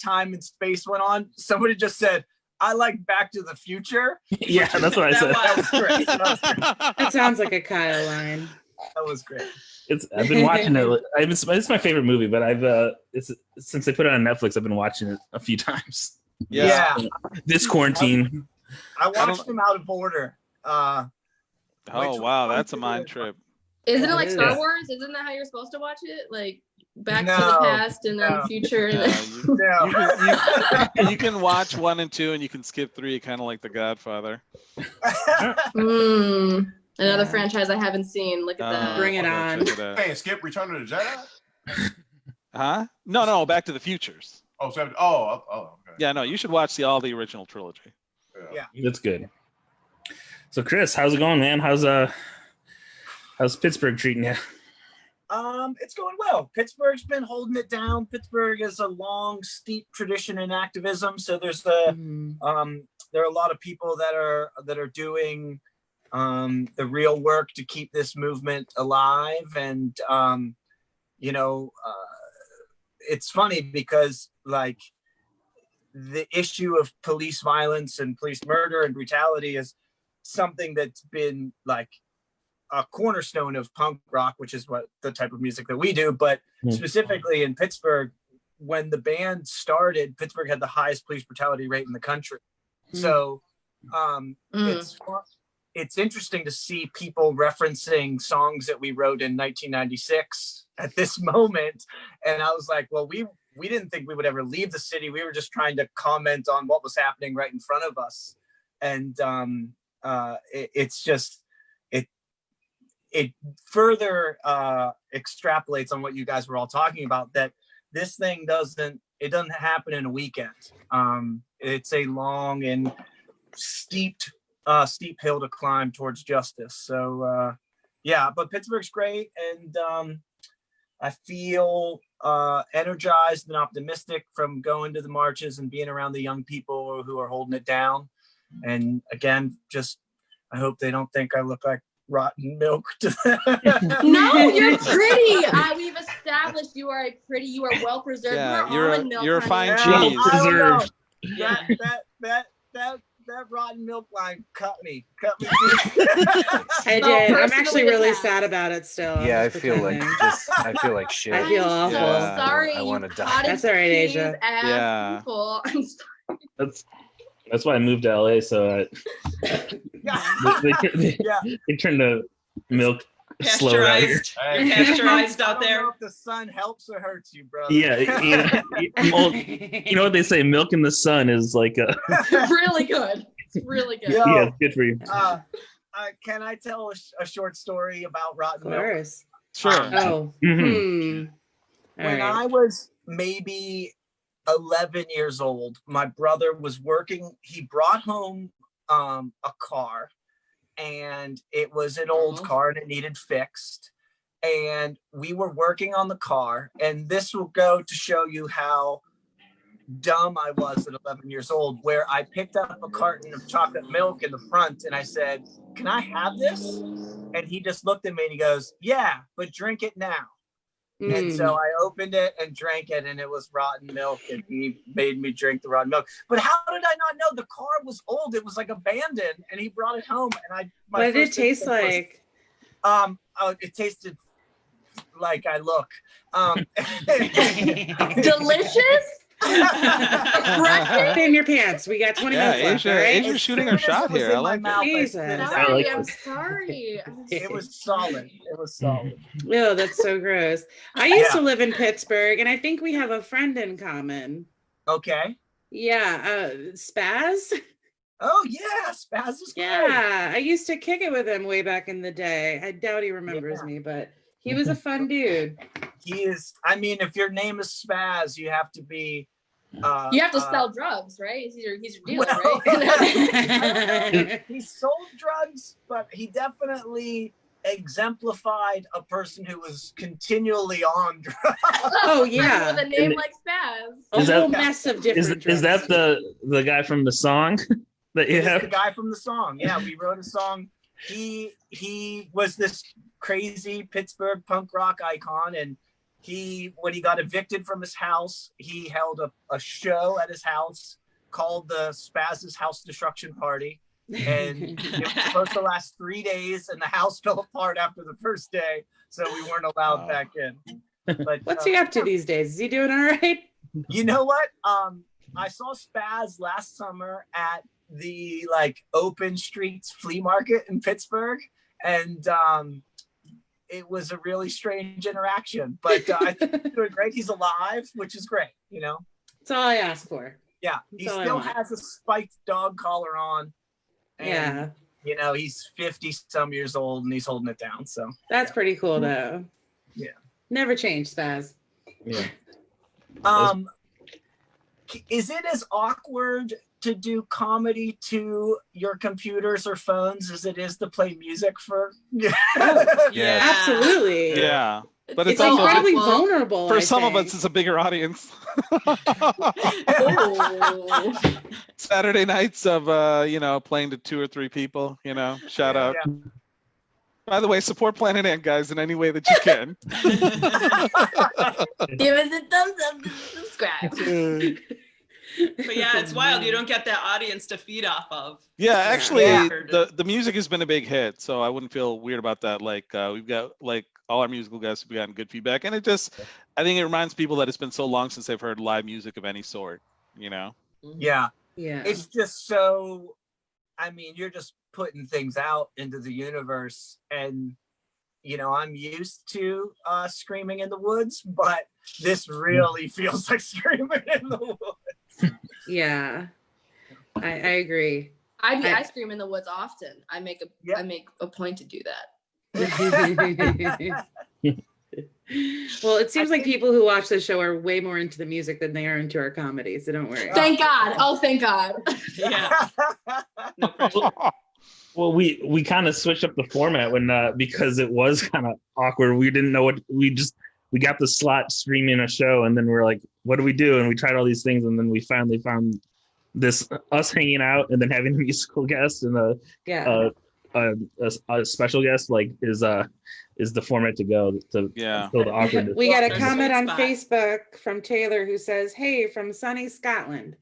time and space went on? Somebody just said, I like Back to the Future. Yeah, that's what I said. That was great. That sounds like a Kyle line. That was great. I've been watching it. It's my favorite movie, but it's since they put it on Netflix, I've been watching it a few times. Yeah. This quarantine. I watched them out of order. Oh, wow. That's a mind trip. isn't it like It Star is. Wars? Isn't that how you're supposed to watch it? Like back to No, the past and then no. future. And Yeah, then... you can watch 1 and 2 and you can skip 3, kind of like The Godfather. Another Yeah. franchise I haven't seen. Look at that. Bring it okay, on. check it out. Hey, skip Return of the Jedi? Huh? No, Back to the Futures. Oh, okay. Yeah, no, you should watch all the original trilogy. Yeah. That's good. So, Chris, how's it going, man? How's Pittsburgh treating you? It's going well. Pittsburgh's been holding it down. Pittsburgh is a long, steep tradition in activism. So there's there are a lot of people that are doing the real work to keep this movement alive. And it's funny because like the issue of police violence and police murder and brutality is something that's been like a cornerstone of punk rock, which is what the type of music that we do. But specifically in Pittsburgh, when the band started, Pittsburgh had the highest police brutality rate in the country. So it's interesting to see people referencing songs that we wrote in 1996 at this moment. And I was like, well, we didn't think we would ever leave the city. We were just trying to comment on what was happening right in front of us. And it further extrapolates on what you guys were all talking about, that this thing doesn't happen in a weekend. It's a long and steep hill to climb towards justice. So but Pittsburgh's great, and I feel energized and optimistic from going to the marches and being around the young people who are holding it down. And again, I hope they don't think I look like rotten milk to them. No, you're pretty. We've established you are well preserved. Yeah, you're almond milk, you're a honey. fine Yeah, cheese. I don't know. Preserved. That rotten milk line cut me. I No, did. I'm personally actually really attacked. sad about it still. I'm Yeah, I just feel like pretending. I feel like shit. I feel awful. Yeah. Sorry, I wanna you die. cottage That's all right, cheese Asia. ass Yeah. people. I'm sorry. That's why I moved to LA. So they turned the milk slow out here. Pasteurized. You're pasteurized out I don't know there. if the sun helps or hurts you, bro. Yeah, you know what they say? Milk in the sun is like Really good. It's really good. Yeah. yeah, it's good for you. Can I tell a short story about Of rotten milk? course. Sure. Oh. Mhm. All When right. I was maybe 11 years old, my brother was working. He brought home a car, and it was an old car and it needed fixed. And we were working on the car, and this will go to show you how dumb I was at 11 years old, where I picked up a carton of chocolate milk in the front and I said, "Can I have this?" And he just looked at me and he goes, "Yeah, but drink it now." And so I opened it and drank it, and it was rotten milk, and he made me drink the rotten milk. But how did I not know? The car was old; it was like abandoned, and he brought it home. And what did it taste like? It tasted like I look. Delicious. In your pants. We got 20 minutes left. Asia, Right? Asia's shooting her shot here. I like it. Jesus. Sorry, I'm sorry. It was solid. It was solid. Oh, that's so gross. I used to live in Pittsburgh, and I think we have a friend in common. Okay. Yeah, Spaz. Oh yeah, Spaz is great. Yeah, I used to kick it with him way back in the day. I doubt he remembers me, but he was a fun dude. He is. I mean, if your name is Spaz, you have to be. You have to sell drugs, right? He's your dealer, well, right? He sold drugs, but he definitely exemplified a person who was continually on drugs. Oh yeah, with a name like Spaz. A whole mess of different. Is that the guy from the song that you have? The guy from the song. Yeah, we wrote a song. He was this crazy Pittsburgh punk rock icon, and when he got evicted from his house, he held a show at his house called the Spaz's House Destruction Party, and it was supposed to last 3 days, and the house fell apart after the first day, so we weren't allowed back in. But what's he up to these days? Is he doing all right? You know what? I saw Spaz last summer at the Open Streets Flea Market in Pittsburgh, and it was a really strange interaction, but I think he's doing great. He's alive, which is great, you know? That's all I ask for. Yeah, he still has a spiked dog collar on. And, you know, he's 50 some years old and he's holding it down. So that's pretty cool though. Yeah. Never change, Spaz. Yeah. Is it as awkward to do comedy to your computers or phones as it is to play music for? Yeah, absolutely. Yeah. But it's also incredibly vulnerable. For some of us, it's a bigger audience. Saturday nights of playing to 2 or 3 people, shout out. Yeah. By the way, support Planet Ant, guys, in any way that you can. Give us a thumbs up and subscribe. But yeah, it's wild. You don't get that audience to feed off of. Yeah, actually, the music has been a big hit, so I wouldn't feel weird about that. We've got all our musical guests have gotten good feedback, and I think it reminds people that it's been so long since they've heard live music of any sort. Yeah. Yeah. It's just so. I mean, you're just putting things out into the universe, and I'm used to screaming in the woods, but this really feels like screaming in the woods. Yeah, I agree. I scream in the woods often. I make a point to do that. Well, it seems like people who watch the show are way more into the music than they are into our comedy, so don't worry. Thank God. Oh, thank God. Yeah. No pressure. Well, we kind of switched up the format because it was kind of awkward. We didn't know what we got the slot streaming a show, and then we're like, what do we do? And we tried all these things, and then we finally found this us hanging out and then having a musical guest and a special guest is the format to go to fill the awkwardness. We got a comment on Facebook from Taylor who says, "Hey, from sunny Scotland."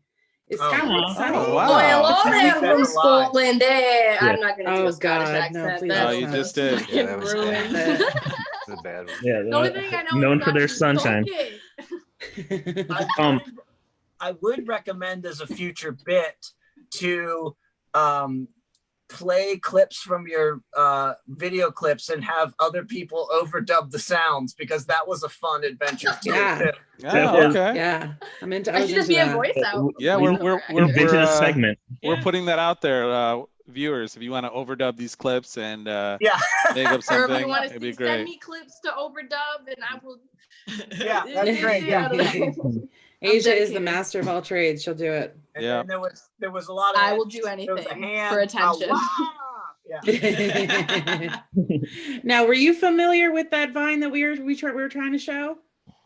Is Scotland sunny? Oh, wow. Oh, hello there from Scotland. Yeah. I'm not going to do a Scottish accent. No, you just did. Yeah, that was bad. That's a bad one. Yeah, the only thing I know known for their sunshine. I would recommend as a future bit to play clips from your video clips and have other people overdub the sounds, because that was a fun adventure too. Yeah. Okay. Yeah. I should just be a voice out. Yeah, we're vintage segment. We're putting that out there, viewers. If you want to overdub these clips and make up something, or if you want it'd to be great. send me clips to overdub, and I will. Yeah, that's great. Yeah. Asia is the master of all trades. She'll do it. And then there was a lot of. I will do anything for attention. Now, were you familiar with that Vine that we were trying to show?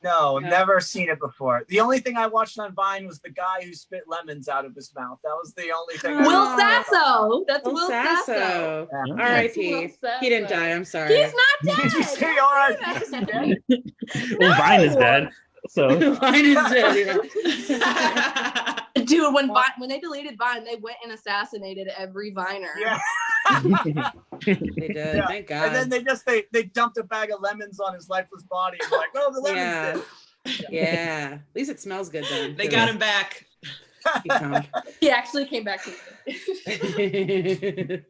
No, never seen it before. The only thing I watched on Vine was the guy who spit lemons out of his mouth. That was the only thing. Will Sasso. That's Will Sasso. R.I.P. He didn't die. I'm sorry. He's not dead. Did you say R.I.P.? Well, Vine is dead. So Vine is dead. Yeah. Dude, when they deleted Vine, they went and assassinated every Viner. Yeah. They did. Yeah. Thank God. And then they dumped a bag of lemons on his lifeless body and like, oh, the lemons did. Yeah. At least it smells good then. They got him back. He actually came back to me.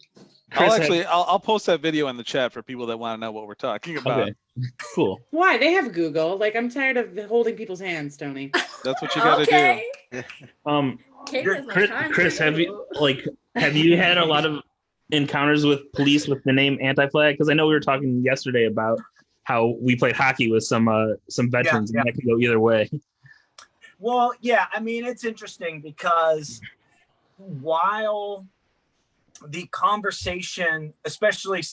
I'll post that video in the chat for people that want to know what we're talking about. Okay. Cool. Why? They have Google. Like, I'm tired of holding people's hands, Tony. That's what you got to do. Chris, have you had a lot of encounters with police with the name Anti-Flag? Because I know we were talking yesterday about how we played hockey with some veterans, and that can go either way. Well, yeah, I mean, it's interesting because while the conversation, especially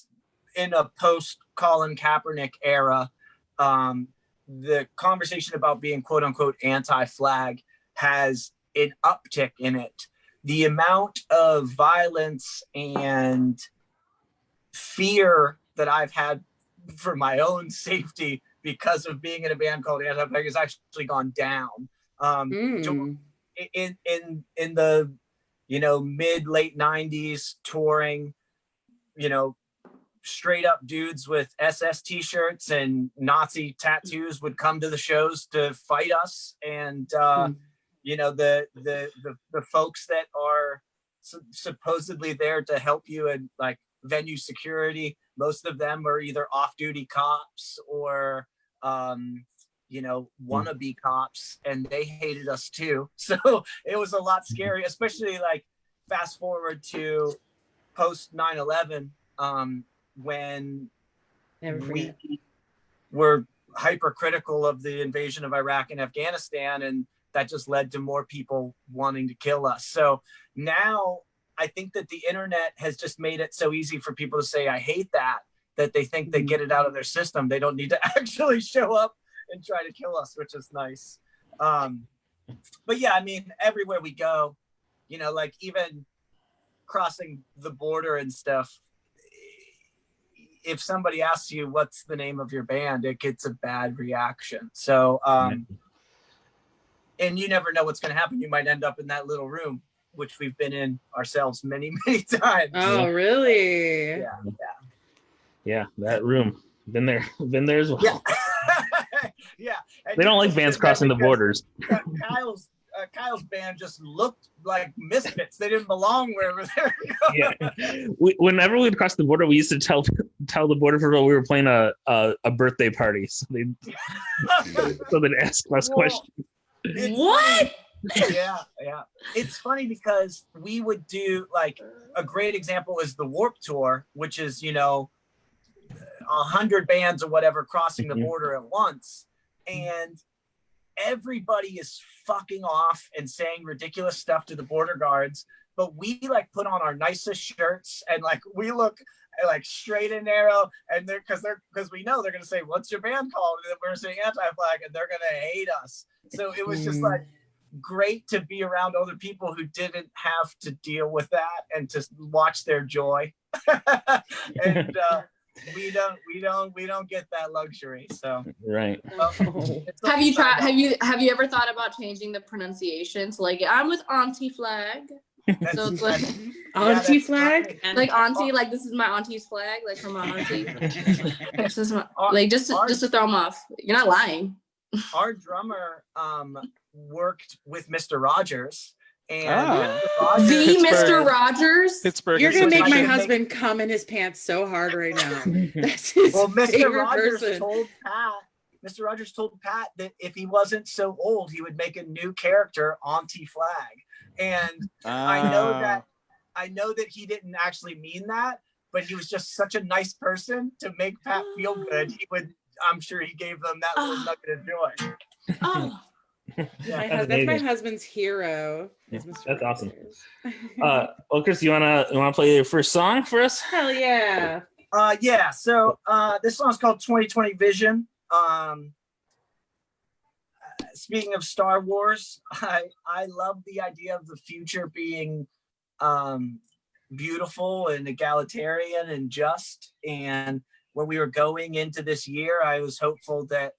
in a post-Colin Kaepernick era, the conversation about being quote-unquote anti-flag has an uptick in it. The amount of violence and fear that I've had for my own safety because of being in a band called Anti-Flag has actually gone down. In the mid-late 90s, touring, straight up dudes with SS t-shirts and Nazi tattoos would come to the shows to fight us, and the folks that are supposedly there to help you in like venue security, most of them are either off-duty cops or wannabe cops, and they hated us too. So it was a lot scary, especially like fast forward to post 9/11, when we were hypercritical of the invasion of Iraq and Afghanistan, and that just led to more people wanting to kill us. So now I think that the internet has just made it so easy for people to say, I hate that they think they get it out of their system. They don't need to actually show up and try to kill us, which is nice. But yeah, I mean, everywhere we go, like even crossing the border and stuff, if somebody asks you what's the name of your band, it gets a bad reaction. So, and you never know what's going to happen. You might end up in that little room, which we've been in ourselves many, many times. Oh, really? Yeah. Yeah, that room. Been there as well. Yeah. Yeah. They don't like bands crossing the borders. Kyle's band just looked like misfits. They didn't belong wherever they were going. Yeah. Whenever we'd cross the border, we used to tell the border patrol we were playing a birthday party. So they'd ask us questions. What? Yeah. It's funny because we would do, like, a great example is the Warped Tour, which is, 100 bands or whatever crossing the border at once. And everybody is fucking off and saying ridiculous stuff to the border guards, but we like put on our nicest shirts and like we look like straight and narrow, and because we know they're gonna say, what's your band called? And we're saying Anti-Flag, and they're gonna hate us. So it was just like great to be around other people who didn't have to deal with that and to watch their joy. And we don't get that luxury. So right. Have you ever thought about changing the pronunciation? So like, I'm with Anti-Flag. So it's like Anti-Flag? Like auntie, like this is my auntie's flag, like from my auntie. This is my, like just to throw them off. You're not lying. Our drummer worked with Mr. Rogers. And Mr. Rogers. Pittsburgh. You're gonna make my husband come in his pants so hard right now. That's his Mr. Rogers person. Mr. Rogers told Pat that if he wasn't so old, he would make a new character, Anti-Flag. And I know that he didn't actually mean that, but he was just such a nice person to make Pat feel good. I'm sure he gave them that little nugget of joy. Oh. Yeah. That's my husband's hero. Yeah, that's awesome. Well, Chris, you wanna play your first song for us? Hell yeah. Yeah. So this song's called 2020 Vision. speaking of Star Wars, I love the idea of the future being beautiful and egalitarian and just. And when we were going into this year, I was hopeful that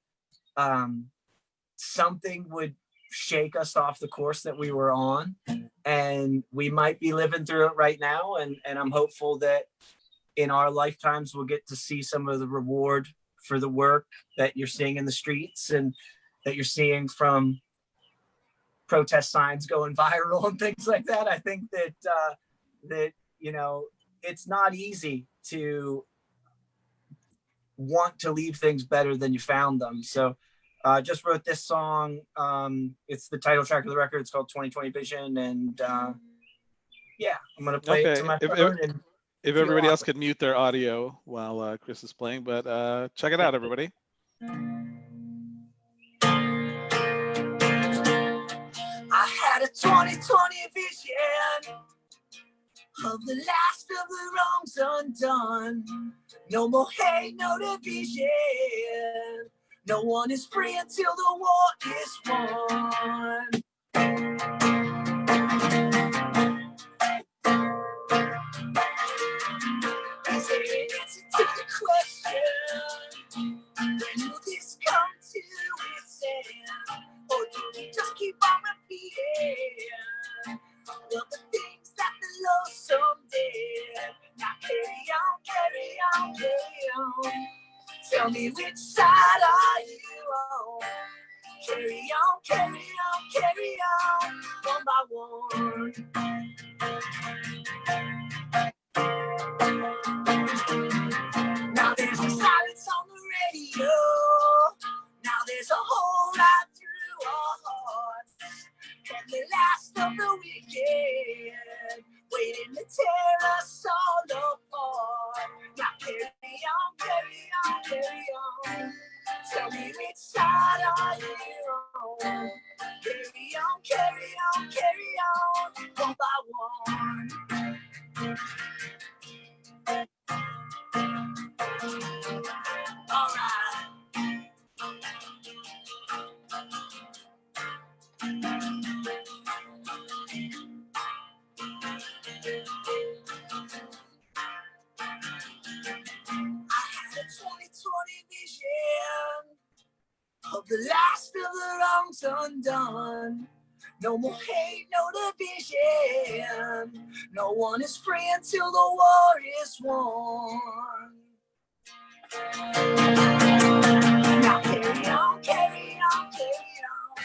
something would shake us off the course that we were on, and we might be living through it right now. And I'm hopeful that in our lifetimes we'll get to see some of the reward for the work that you're seeing in the streets and that you're seeing from protest signs going viral and things like that. I think that that, you know, it's not easy to want to leave things better than you found them. So just wrote this song. It's the title track of the record. It's called 2020 Vision. And yeah, I'm going to play it to my phone. If everybody else could mute their audio while Chris is playing, but check it out, everybody. I had a 2020 vision of the last of the wrongs undone. No more hate, no division. No one is free until the war is won. Is there an answer to the question? When will this come to its end? Or do we just keep on repeating all the things that the Lord someday? Now carry on, carry on, carry on. Tell me which side are you on? Carry on, carry on, carry on, one by one. Now there's a silence on the radio. Now there's a hole right through our hearts. And the last of the wicked waiting to tear us all apart. Now carry on, carry on, carry on. Tell me which side are you on? Carry on, carry on, carry on, one by one. All right. Of the last of the wrongs undone. No more hate, no division. No one is free until the war is won. Now carry on, carry on, carry on.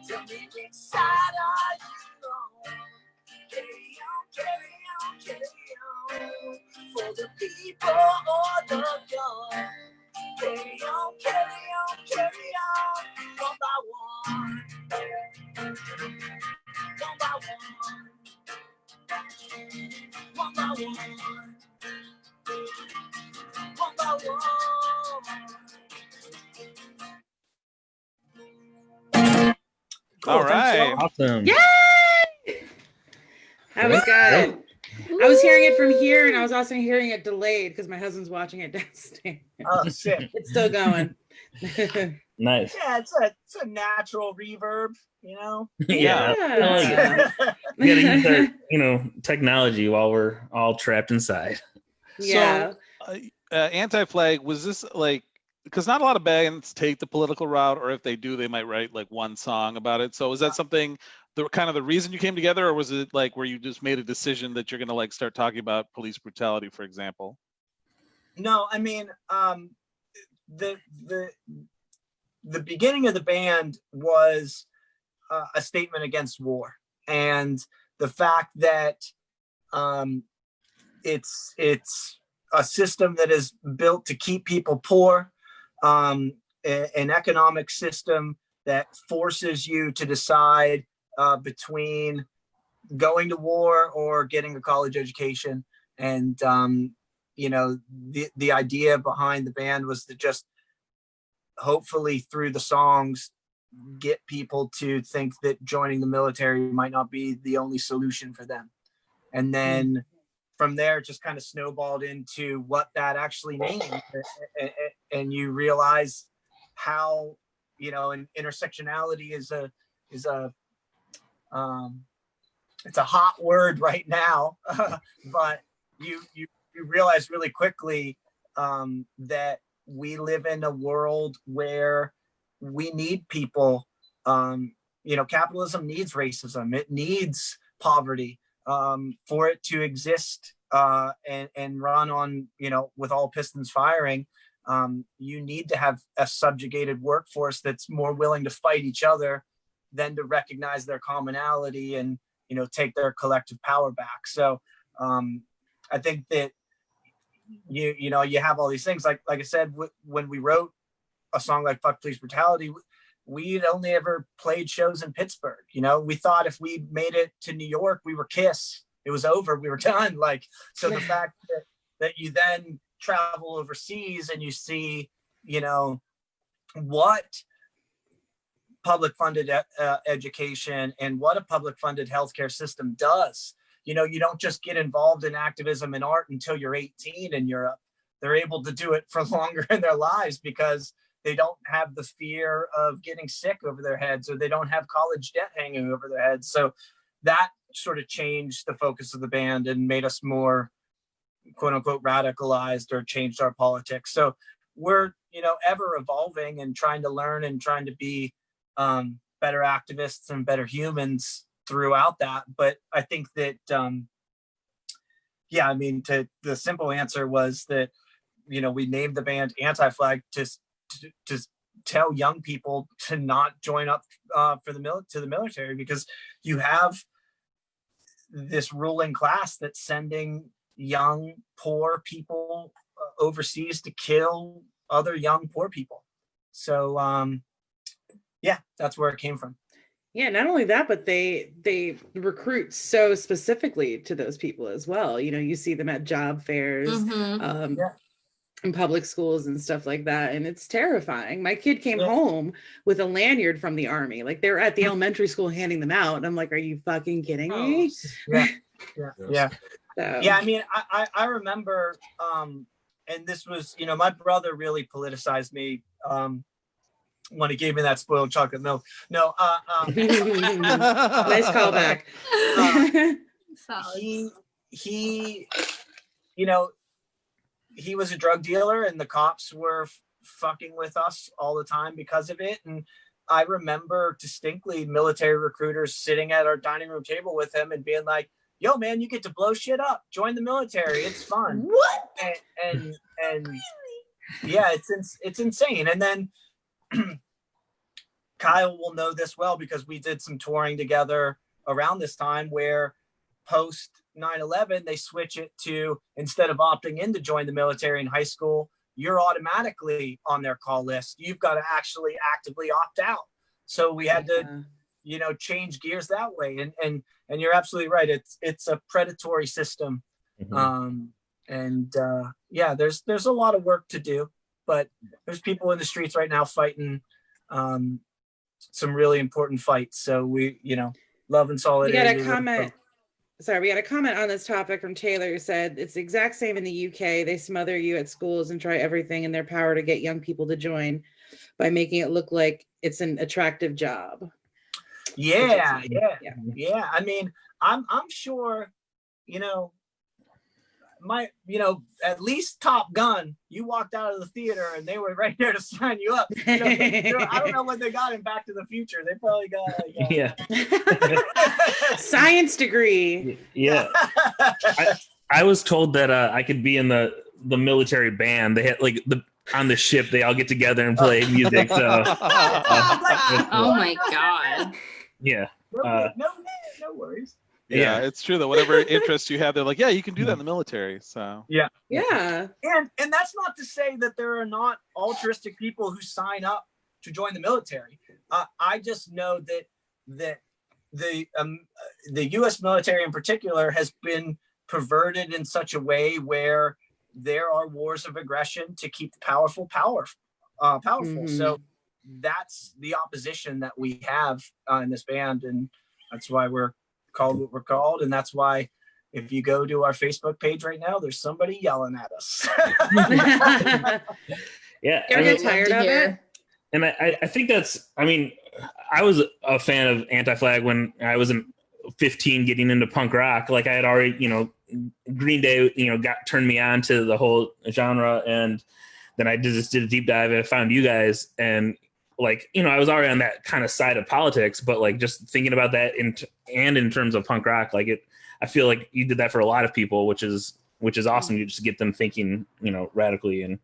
Tell me which side are you on? Carry on, carry on, carry on. For the people or the young. Carry on, carry on, carry on, one by one. One by one. One by one. One by one. Cool, all right. Awesome. Yay! That was good. I was hearing it from here, and I was also hearing it delayed because my husband's watching it downstairs. Oh, shit. It's still going. Nice. Yeah, it's a natural reverb, you know? Yeah. Yeah. We gotta use our, technology while we're all trapped inside. Yeah. So, Anti-Flag, was this like, because not a lot of bands take the political route, or if they do, they might write like one song about it. So is that something, the kind of the reason you came together, or was it like where you just made a decision that you're going to like start talking about police brutality, for example? No, I mean, the beginning of the band was a statement against war, and the fact that it's a system that is built to keep people poor, an economic system that forces you to decide between going to war or getting a college education. And the idea behind the band was to just hopefully through the songs get people to think that joining the military might not be the only solution for them. And then from there, it just kind of snowballed into what that actually means. And you realize how you know, and intersectionality is a it's a hot word right now, but you realize really quickly that we live in a world where we need people. You know, capitalism needs racism. It needs poverty for it to exist and run on, you know, with all pistons firing. You need to have a subjugated workforce that's more willing to fight each other than to recognize their commonality and, you know, take their collective power back. So I think that you know, you have all these things, like I said, when we wrote a song like Fuck Police Brutality, we'd only ever played shows in Pittsburgh. You know, we thought if we made it to New York, we were Kiss. It was over. We were done. Like, so the fact that you then travel overseas and you see, you know, what public funded education and what a public funded healthcare system does. You know, you don't just get involved in activism and art until you're 18 in Europe. They're able to do it for longer in their lives because they don't have the fear of getting sick over their heads, or they don't have college debt hanging over their heads. So that sort of changed the focus of the band and made us more, quote unquote, radicalized, or changed our politics. So we're, you know, ever evolving and trying to learn and trying to be better activists and better humans throughout that. But I think that, yeah, I mean, the simple answer was that, you know, we named the band Anti-Flag to tell young people to not join up to the military, because you have this ruling class that's sending young poor people overseas to kill other young poor people. So yeah, that's where it came from. Yeah, not only that, but they recruit so specifically to those people as well. You know, you see them at job fairs, in public schools and stuff like that, and it's terrifying. My kid came home with a lanyard from the Army. Like, they're at the elementary school handing them out, and I'm like, are you fucking kidding me? Yeah. So. Yeah, I mean, I remember, and this was, you know, my brother really politicized me when he gave me that spoiled chocolate milk. No, nice callback. He, you know, he was a drug dealer, and the cops were fucking with us all the time because of it. And I remember distinctly military recruiters sitting at our dining room table with him and being like, yo, man, you get to blow shit up. Join the military. It's fun. What? And yeah, it's insane. And then Kyle will know this well, because we did some touring together around this time where post 9/11, they switch it to, instead of opting in to join the military in high school, you're automatically on their call list. You've got to actually actively opt out. So we had to, you know, change gears that way. And you're absolutely right. It's a predatory system. Yeah, there's a lot of work to do, but there's people in the streets right now fighting some really important fights. So we, you know, love and solidarity. We got a comment on this topic from Taylor, who said it's the exact same in the UK. They smother you at schools and try everything in their power to get young people to join by making it look like it's an attractive job. Yeah. I mean, I'm sure, you know, at least Top Gun, you walked out of the theater and they were right there to sign you up. You know, I don't know what they got in Back to the Future. They probably got science degree. Yeah. I was told that I could be in the military band. They had on the ship, they all get together and play music. So, oh my God. Yeah. No worries. Yeah, it's true that whatever interests you have, they're like, yeah, you can do that in the military. So yeah. And that's not to say that there are not altruistic people who sign up to join the military. I just know that the U.S. military in particular has been perverted in such a way where there are wars of aggression to keep the powerful powerful. So that's the opposition that we have in this band, and that's why we're called what we're called. And that's why if you go to our Facebook page right now, there's somebody yelling at us. Yeah. You ever get tired of it? And I think that's, I mean, I was a fan of Anti-Flag when I was 15 getting into punk rock. Like I had already, Green Day, turned me on to the whole genre. And then I just did a deep dive and I found you guys. And like, I was already on that kind of side of politics, but like just thinking about that in terms of punk rock, like I feel like you did that for a lot of people, which is awesome. You just get them thinking, radically. And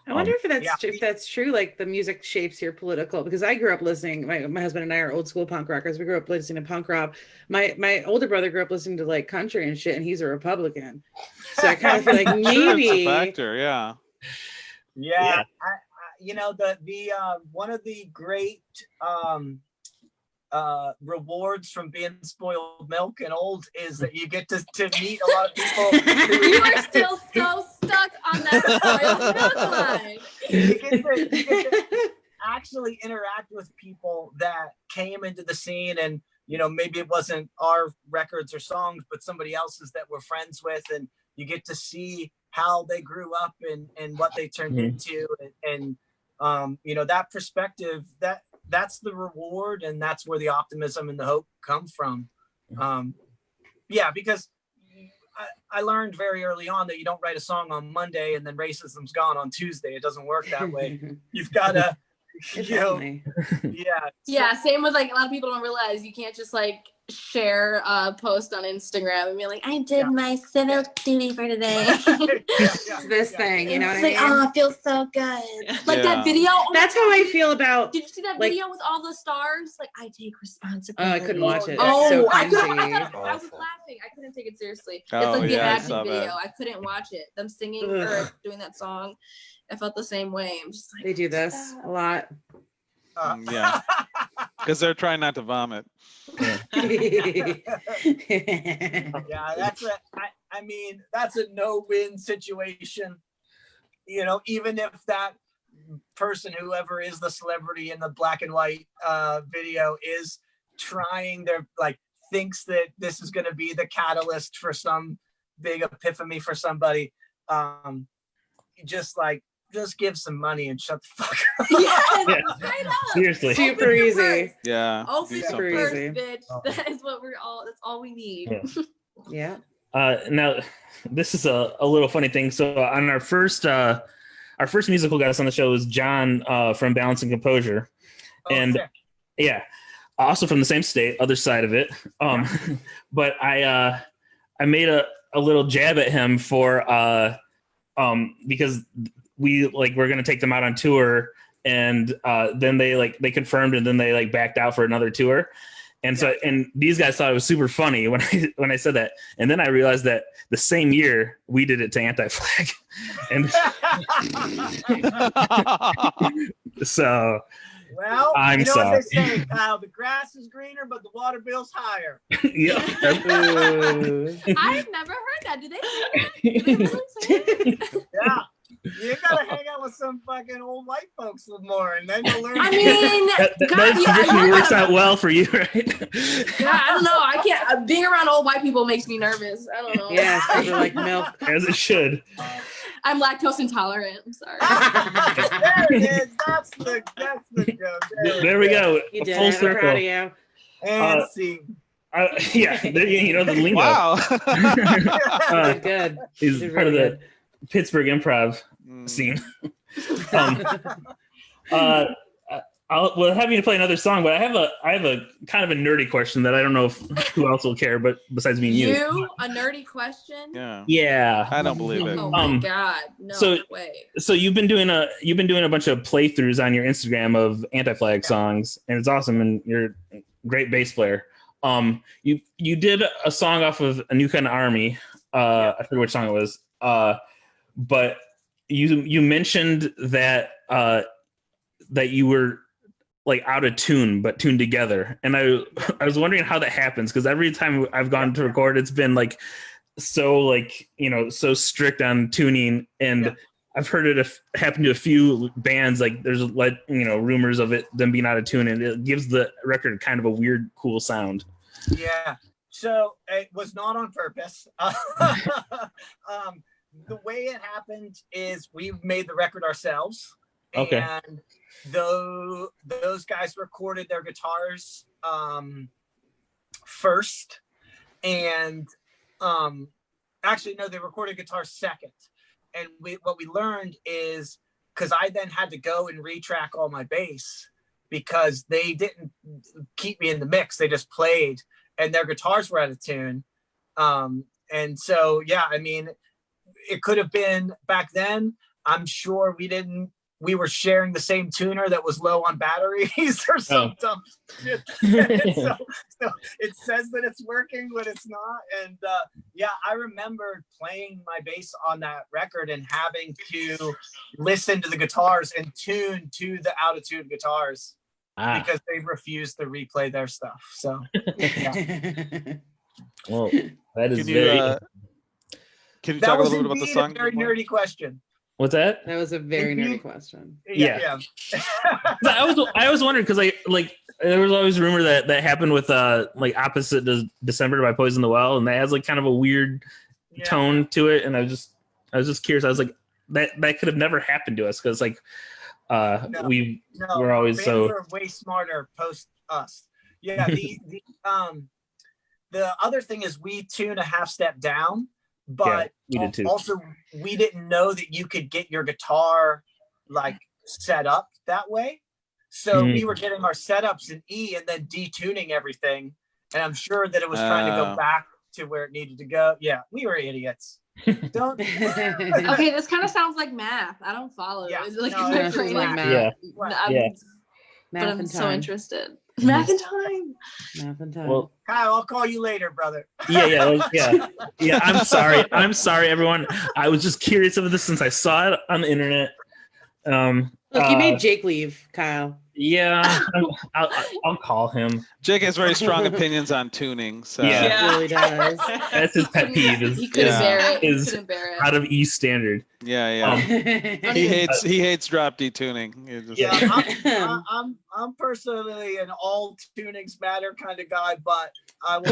I wonder if that's true. Like the music shapes your political, because I grew up listening. My husband and I are old school punk rockers. We grew up listening to punk rock. My older brother grew up listening to like country and shit, and he's a Republican. So I kind of feel like maybe that's a factor, yeah. Yeah. The one of the great rewards from being spoiled milk and old is that you get to meet a lot of people. You are still so stuck on that spoiled milk line. You get to actually interact with people that came into the scene, and maybe it wasn't our records or songs, but somebody else's that we're friends with, and you get to see how they grew up and what they turned into, and that perspective, that's the reward, and that's where the optimism and the hope come from. Because I learned very early on that you don't write a song on Monday and then racism's gone on Tuesday. It doesn't work that way. You've got to, yeah. Same with like a lot of people don't realize you can't just like share a post on Instagram and be like, I did my civic duty for today. This thing, you know what I mean? Oh, it feels so good. Like that video. That's how I feel about. Did you see that video with all the stars? Like, I take responsibility. Oh, I couldn't watch it. Oh, so I was crazy. laughing. I couldn't take it seriously. Oh, it's like the yeah, acting video. I couldn't watch it. Them singing or doing that song. I felt the same way. I'm just like, they do this a lot. Yeah, because they're trying not to vomit. That's a no-win situation. Even if that person, whoever is the celebrity in the black and white video, is trying thinks that this is going to be the catalyst for some big epiphany for somebody, just give some money and shut the fuck up. Straight up. Seriously. Super easy. Yeah. Open the super purse, easy. bitch. That is what that's all we need. Yeah. Now, this is a little funny thing. So on our first musical guest on the show was John from Balance and Composure. Also from the same state, other side of it. But I made a little jab at him for because we're going to take them out on tour, and then they confirmed, and then they backed out for another tour. And so, and these guys thought it was super funny when I said that. And then I realized that the same year we did it to Anti-Flag. And so well, I'm sorry. What they say, Kyle, the grass is greener, but the water bill's higher. Yeah. I've never heard that. Did they say that? Yeah. You gotta hang out with some fucking old white folks more, and then you'll learn. I mean, that works out well for you, right? Yeah, I don't know. I can't. Being around old white people makes me nervous. I don't know. Yeah, they like milk. As it should. I'm lactose intolerant. I'm sorry. There it is. That's the joke. There we go. You did. Full I'm circle. proud of you. And see. The lingo. Wow. Good. He's Did part really of the Pittsburgh improv scene. We'll have you to play another song, but I have a kind of a nerdy question that I don't know who else will care, but besides me and you. You a nerdy question? Yeah. I don't believe it. Oh my god, no way. So you've been doing a bunch of playthroughs on your Instagram of Anti-Flag songs, and it's awesome, and you're a great bass player. You did a song off of A New Kind of Army. I forget which song it was. But you mentioned that that you were out of tune but tuned together, and I was wondering how that happens, because every time I've gone to record, it's been so strict on tuning, and I've heard it happen to a few bands. There's rumors of them being out of tune, and it gives the record kind of a weird, cool sound. Yeah. So it was not on purpose. The way it happened is we made the record ourselves, Okay. And those guys recorded their guitars first, and actually no, they recorded guitars second. And what we learned is, because I then had to go and retrack all my bass because they didn't keep me in the mix, they just played, and their guitars were out of tune. And so yeah, I mean, it could have been back then. I'm sure we were sharing the same tuner that was low on batteries or some dumb shit. So it says that it's working, but it's not. And yeah, I remember playing my bass on that record and having to listen to the guitars and tune to the out-of-tune guitars because they refused to replay their stuff. So yeah. Well, that is Can you talk a little bit about the song? A very nerdy question. What's that? That was a very nerdy question. Yeah. I was wondering because there was always rumor that happened with like Opposite December by Poison the Well, and that has like kind of a weird tone to it. And I was just curious. I was like, that could have never happened to us because like we're always so way smarter post us. Yeah. The other thing is we tune a half step down. But also, we didn't know that you could get your guitar like set up that way. So we were getting our setups in E and then detuning everything. And I'm sure that it was trying to go back to where it needed to go. Yeah, we were idiots. Don't. Okay, this kind of sounds like math. I don't follow. Yeah, It's like, no, it's like math. math. But I'm so interested. Math and time. Math and time. Well, Kyle, I'll call you later, brother. Yeah. I'm sorry, everyone. I was just curious of this since I saw it on the internet. Look, you made Jake leave, Kyle. Yeah, I'll call him. Jake has very strong opinions on tuning. So He really does. That's his pet peeve. He couldn't bear it. Is out of E standard. Yeah. He hates drop D tuning. I'm personally an all tunings matter kind of guy, but I will.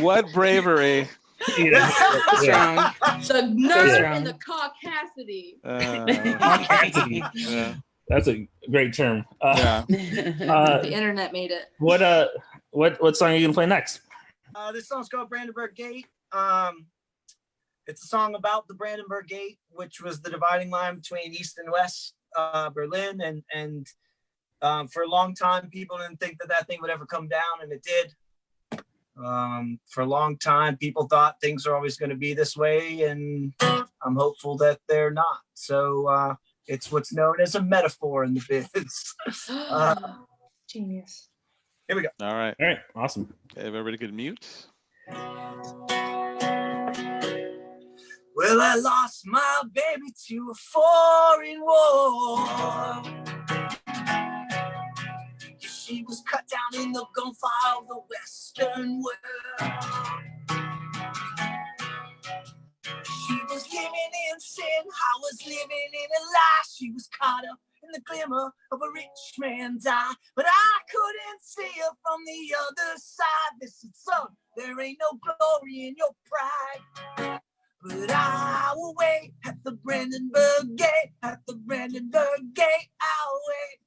What bravery. Strong. The nerve and the caucasity. That's a great term. The internet made it. What song are you gonna play next? This song's called Brandenburg Gate. It's a song about the Brandenburg Gate, which was the dividing line between East and West Berlin, and for a long time people didn't think that thing would ever come down, and it did. For a long time people thought things are always going to be this way, and I'm hopeful that they're not. So it's what's known as a metaphor in the biz. Genius. Here we go. All right, awesome. Okay, everybody could mute. Well, I lost my baby to a foreign war. She was cut down in the gunfire of the Western world. She was living in sin, I was living in a lie. She was caught up in the glimmer of a rich man's eye, but I couldn't see her from the other side. Listen, son, there ain't no glory in your pride, but I will wait at the Brandenburg Gate, at the Brandenburg Gate. I'll wait.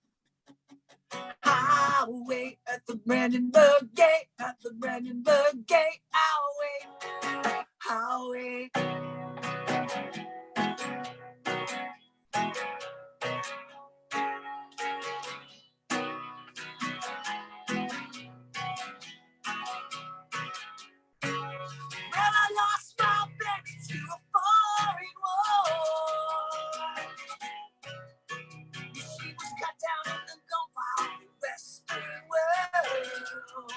I'll wait at the Brandenburg Gate, at the Brandenburg Gate. I'll wait. Well, I lost my baby to a foreign war. She was cut down in the gunfire of the Western world.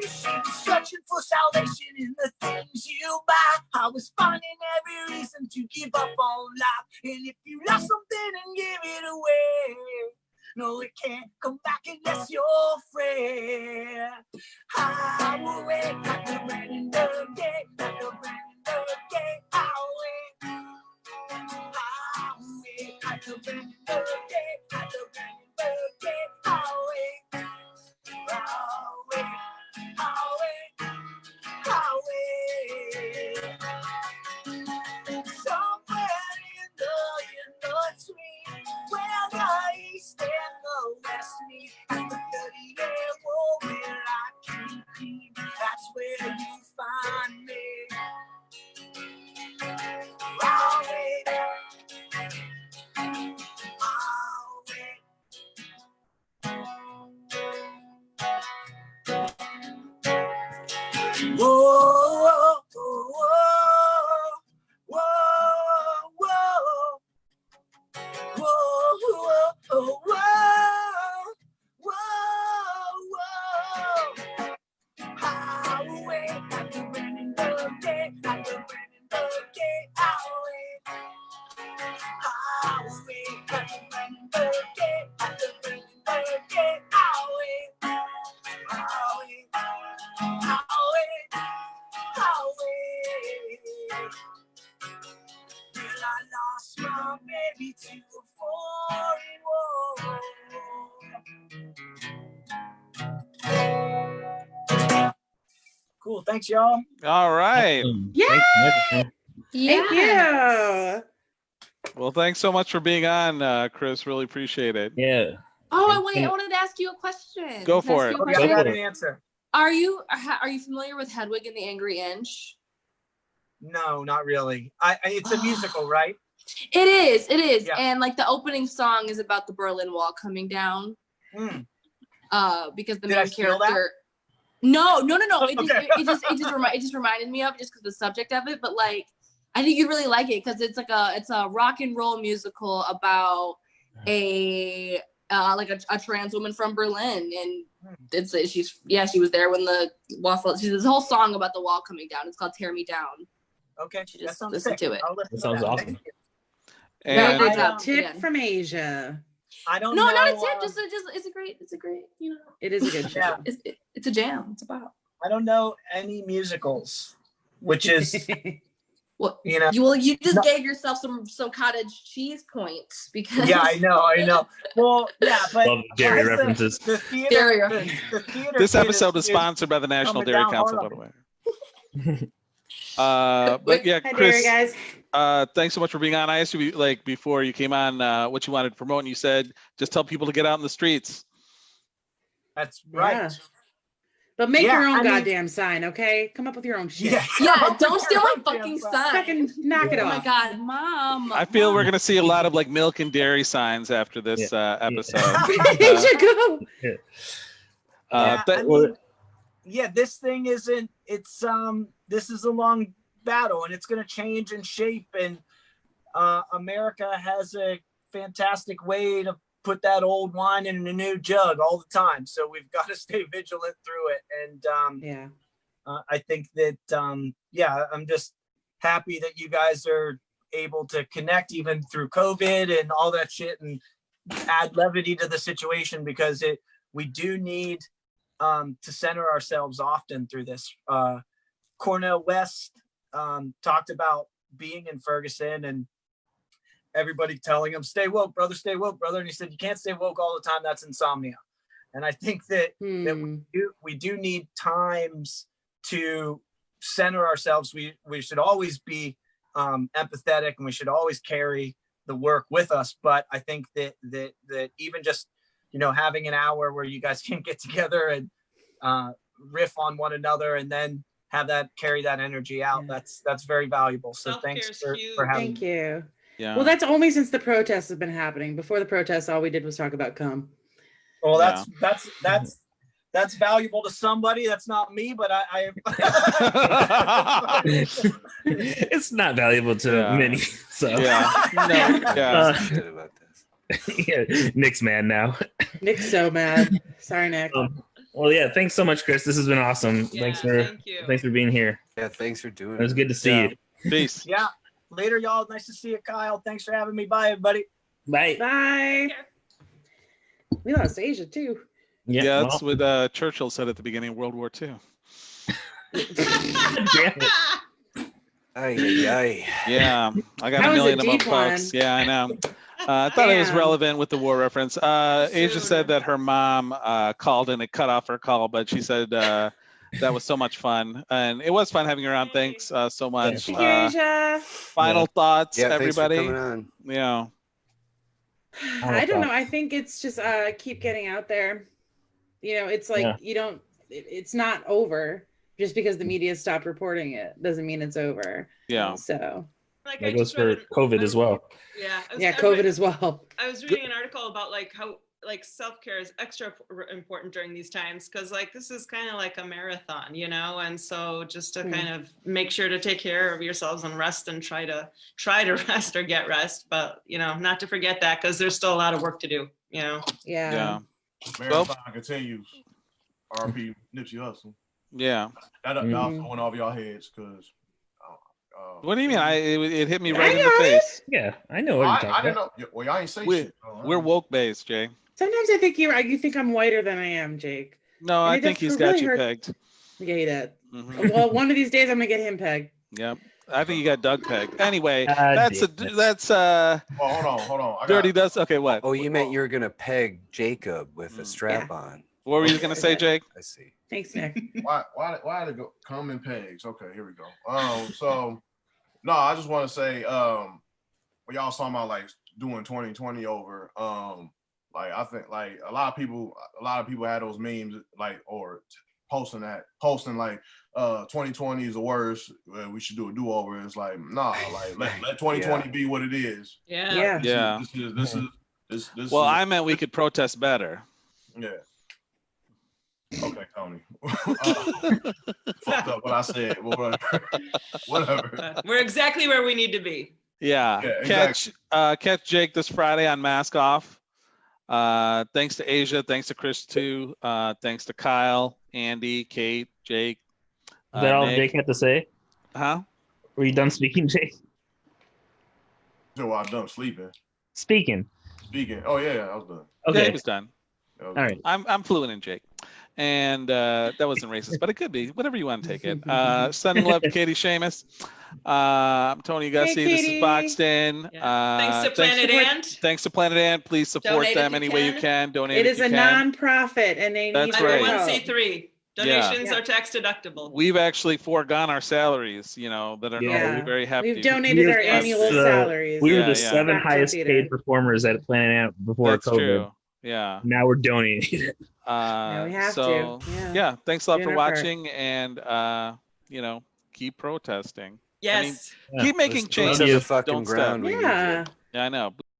She was searching for salvation in the things you buy. I was finding every reason to give up on life. And if you lost something and give it away, no, it can't come back unless you're afraid. I will wait at the Brandenburg Gate, at the Brandenburg Gate. I'll wait. I'll wait at the Brandenburg Gate, at the Brandenburg Gate. I'll wait. I'll wait. I'll wait. I'll wait. baby, to a foreign war. Cool. Thanks, y'all. All right. Yeah. Thanks, Thank you. Well, thanks so much for being on, Chris. Really appreciate it. Yeah. Oh, I wanted to ask you a question. Go Can I for ask it. you a Okay, I question? got an answer. Are you familiar with Hedwig and the Angry Inch? No, not really. It's a musical, right? It is. Yeah. And like the opening song is about the Berlin Wall coming down. Because the Did I main steal that? character. No. It Okay. it just reminded me of it just because the subject of it. But like, I think you really like it because it's a rock and roll musical about a trans woman from Berlin, and she was there when the wall fell. She's this whole song about the wall coming down. It's called "Tear Me Down." Okay, You just sounds listen sick. to it. I'll listen That to sounds that. awesome. Thank you. And Yeah, Tip again. from Asia. I don't No, know. not a tip. Just it's a great. It is a good show. Yeah. It's a jam. It's about. I don't know any musicals, which is Well, you know. you just No. gave yourself some cottage cheese points because Yeah, I know. Well, yeah, but Love the dairy that's references. The theater. Dairy The references. theater. this kid episode is is sponsored by the National coming Dairy down Council, by hard the on way. But yeah, Hi, Chris, Dairy guys. thanks so much for being on. I asked you like before you came on what you wanted to promote, and you said just tell people to get out in the streets. That's right. Yeah. But make Yeah, your own I mean- goddamn sign, okay? Come up with your own shit. Yeah, don't steal my fucking sign. Fucking knock it Oh my off. god, Mom. I feel Mom. we're gonna see a lot of like milk and dairy signs after this episode. Asia, go. Yeah, but- I mean, this thing isn't. It's this is a long battle, and it's going to change and shape. And America has a fantastic way to put that old wine in a new jug all the time. So we've got to stay vigilant through it. And I think that I'm just happy that you guys are able to connect even through COVID and all that shit, and add levity to the situation, because we do need to center ourselves often through this. Cornel West talked about being in Ferguson and everybody telling him, stay woke, brother. And he said, you can't stay woke all the time. That's insomnia. And I think that we do need times to center ourselves. We should always be empathetic, and we should always carry the work with us. But I think that even just, having an hour where you guys can get together and riff on one another, and then have that carry that energy out. That's very valuable. So thanks for having Thank you. Yeah. Well, that's only since the protests have been happening. Before the protests, all we did was talk about cum. Well, that's valuable to somebody. That's not me, but I It's not valuable to many. So Nick's mad now. Nick's so mad. Sorry, Nick. Well, yeah, thanks so much, Chris. This has been awesome. Yeah, thanks for being here. Yeah, thanks for doing it. It was good to see you. Peace. Yeah. Later, y'all. Nice to see you, Kyle. Thanks for having me. Bye, everybody. Bye. Bye. We lost Asia too. Yeah, that's what Churchill said at the beginning of World War II. Aye. Yeah, I got That a was a million of them deep folks. one. Yeah, I know. I thought it was Damn. relevant with the war reference. Asia said that her mom called and it cut off her call, but she said that was so much fun. And it was fun having her on. Thanks so much. Thank you, Asia. Final thoughts, Yeah, everybody. thanks for coming on. Yeah. I don't know. I think it's just keep getting out there. It's like it's not over just because the media stopped reporting it. Doesn't mean it's over. Yeah. So that goes for COVID as well. Yeah. COVID as well. I was reading an article about how self-care is extra important during these times, because this is kind of like a marathon, and so just to kind of make sure to take care of yourselves and rest, and try to rest or get rest, but not to forget that, because there's still a lot of work to do. Yeah. Marathon continues. RP Nipsey Hussle. Yeah. That's going off y'all heads, because. What do you mean? It hit me right in the face. Yeah, I know what you're talking about. I didn't know. Well, y'all ain't say shit. We're woke based, Jay. Sometimes I think you think I'm whiter than I am, Jake. No, I think he's got you pegged. Yeah, he did. Mhm. Well, one of these days I'm gonna get him pegged. Yep. I think you got Doug pegged. Anyway, God that's damn it. Oh, hold on. Dirty Does. Okay, what? Oh, you meant you were gonna peg Jacob with a strap on. What were you gonna say, Jake? I see. Thanks, Nick. Why to go come in pegs? Okay, here we go. So no, I just want to say, when y'all talking about like doing 2020 over, like I think like a lot of people had those memes like or posting like 2020 is the worst. We should do a do-over. It's like nah, like let 2020 be what it is. Yeah. This is. Well, I meant we could protest better. Yeah. Okay, Tony. Fucked up what I said. Whatever. We're exactly where we need to be. Yeah. Exactly. Catch Jake this Friday on Mask Off. Thanks to Asia. Thanks to Chris too. Thanks to Kyle, Andy, Kate, Jake. Is that all Nick. Jake had to say? Huh? Were you done speaking, Jake? So I'm done sleeping. Speaking. Oh yeah, I was done. Okay. Yeah, he was done. All right. I'm fluent in Jake. And that wasn't racist, but it could be. Whatever you want to take it. Sending love to Katie Seamus. I'm Tony Gussie. This is Boxed In. Thanks to Planet Ant. Thanks to Planet Ant. Please support them any way you can. Donate. It is a non-profit, and they need That's right. 501c3. Donations are tax deductible. We've actually foregone our salaries, that are normally very happy. We've donated our annual salaries. We were the 7 highest paid performers at Planet Ant before That's COVID. True. Yeah. Now we're donating it. Now we have to. Yeah. Thanks a lot Doing for our watching, and keep protesting. Yes. Keep making changes. To the fucking Don't ground. stop. Yeah. Yeah, I know.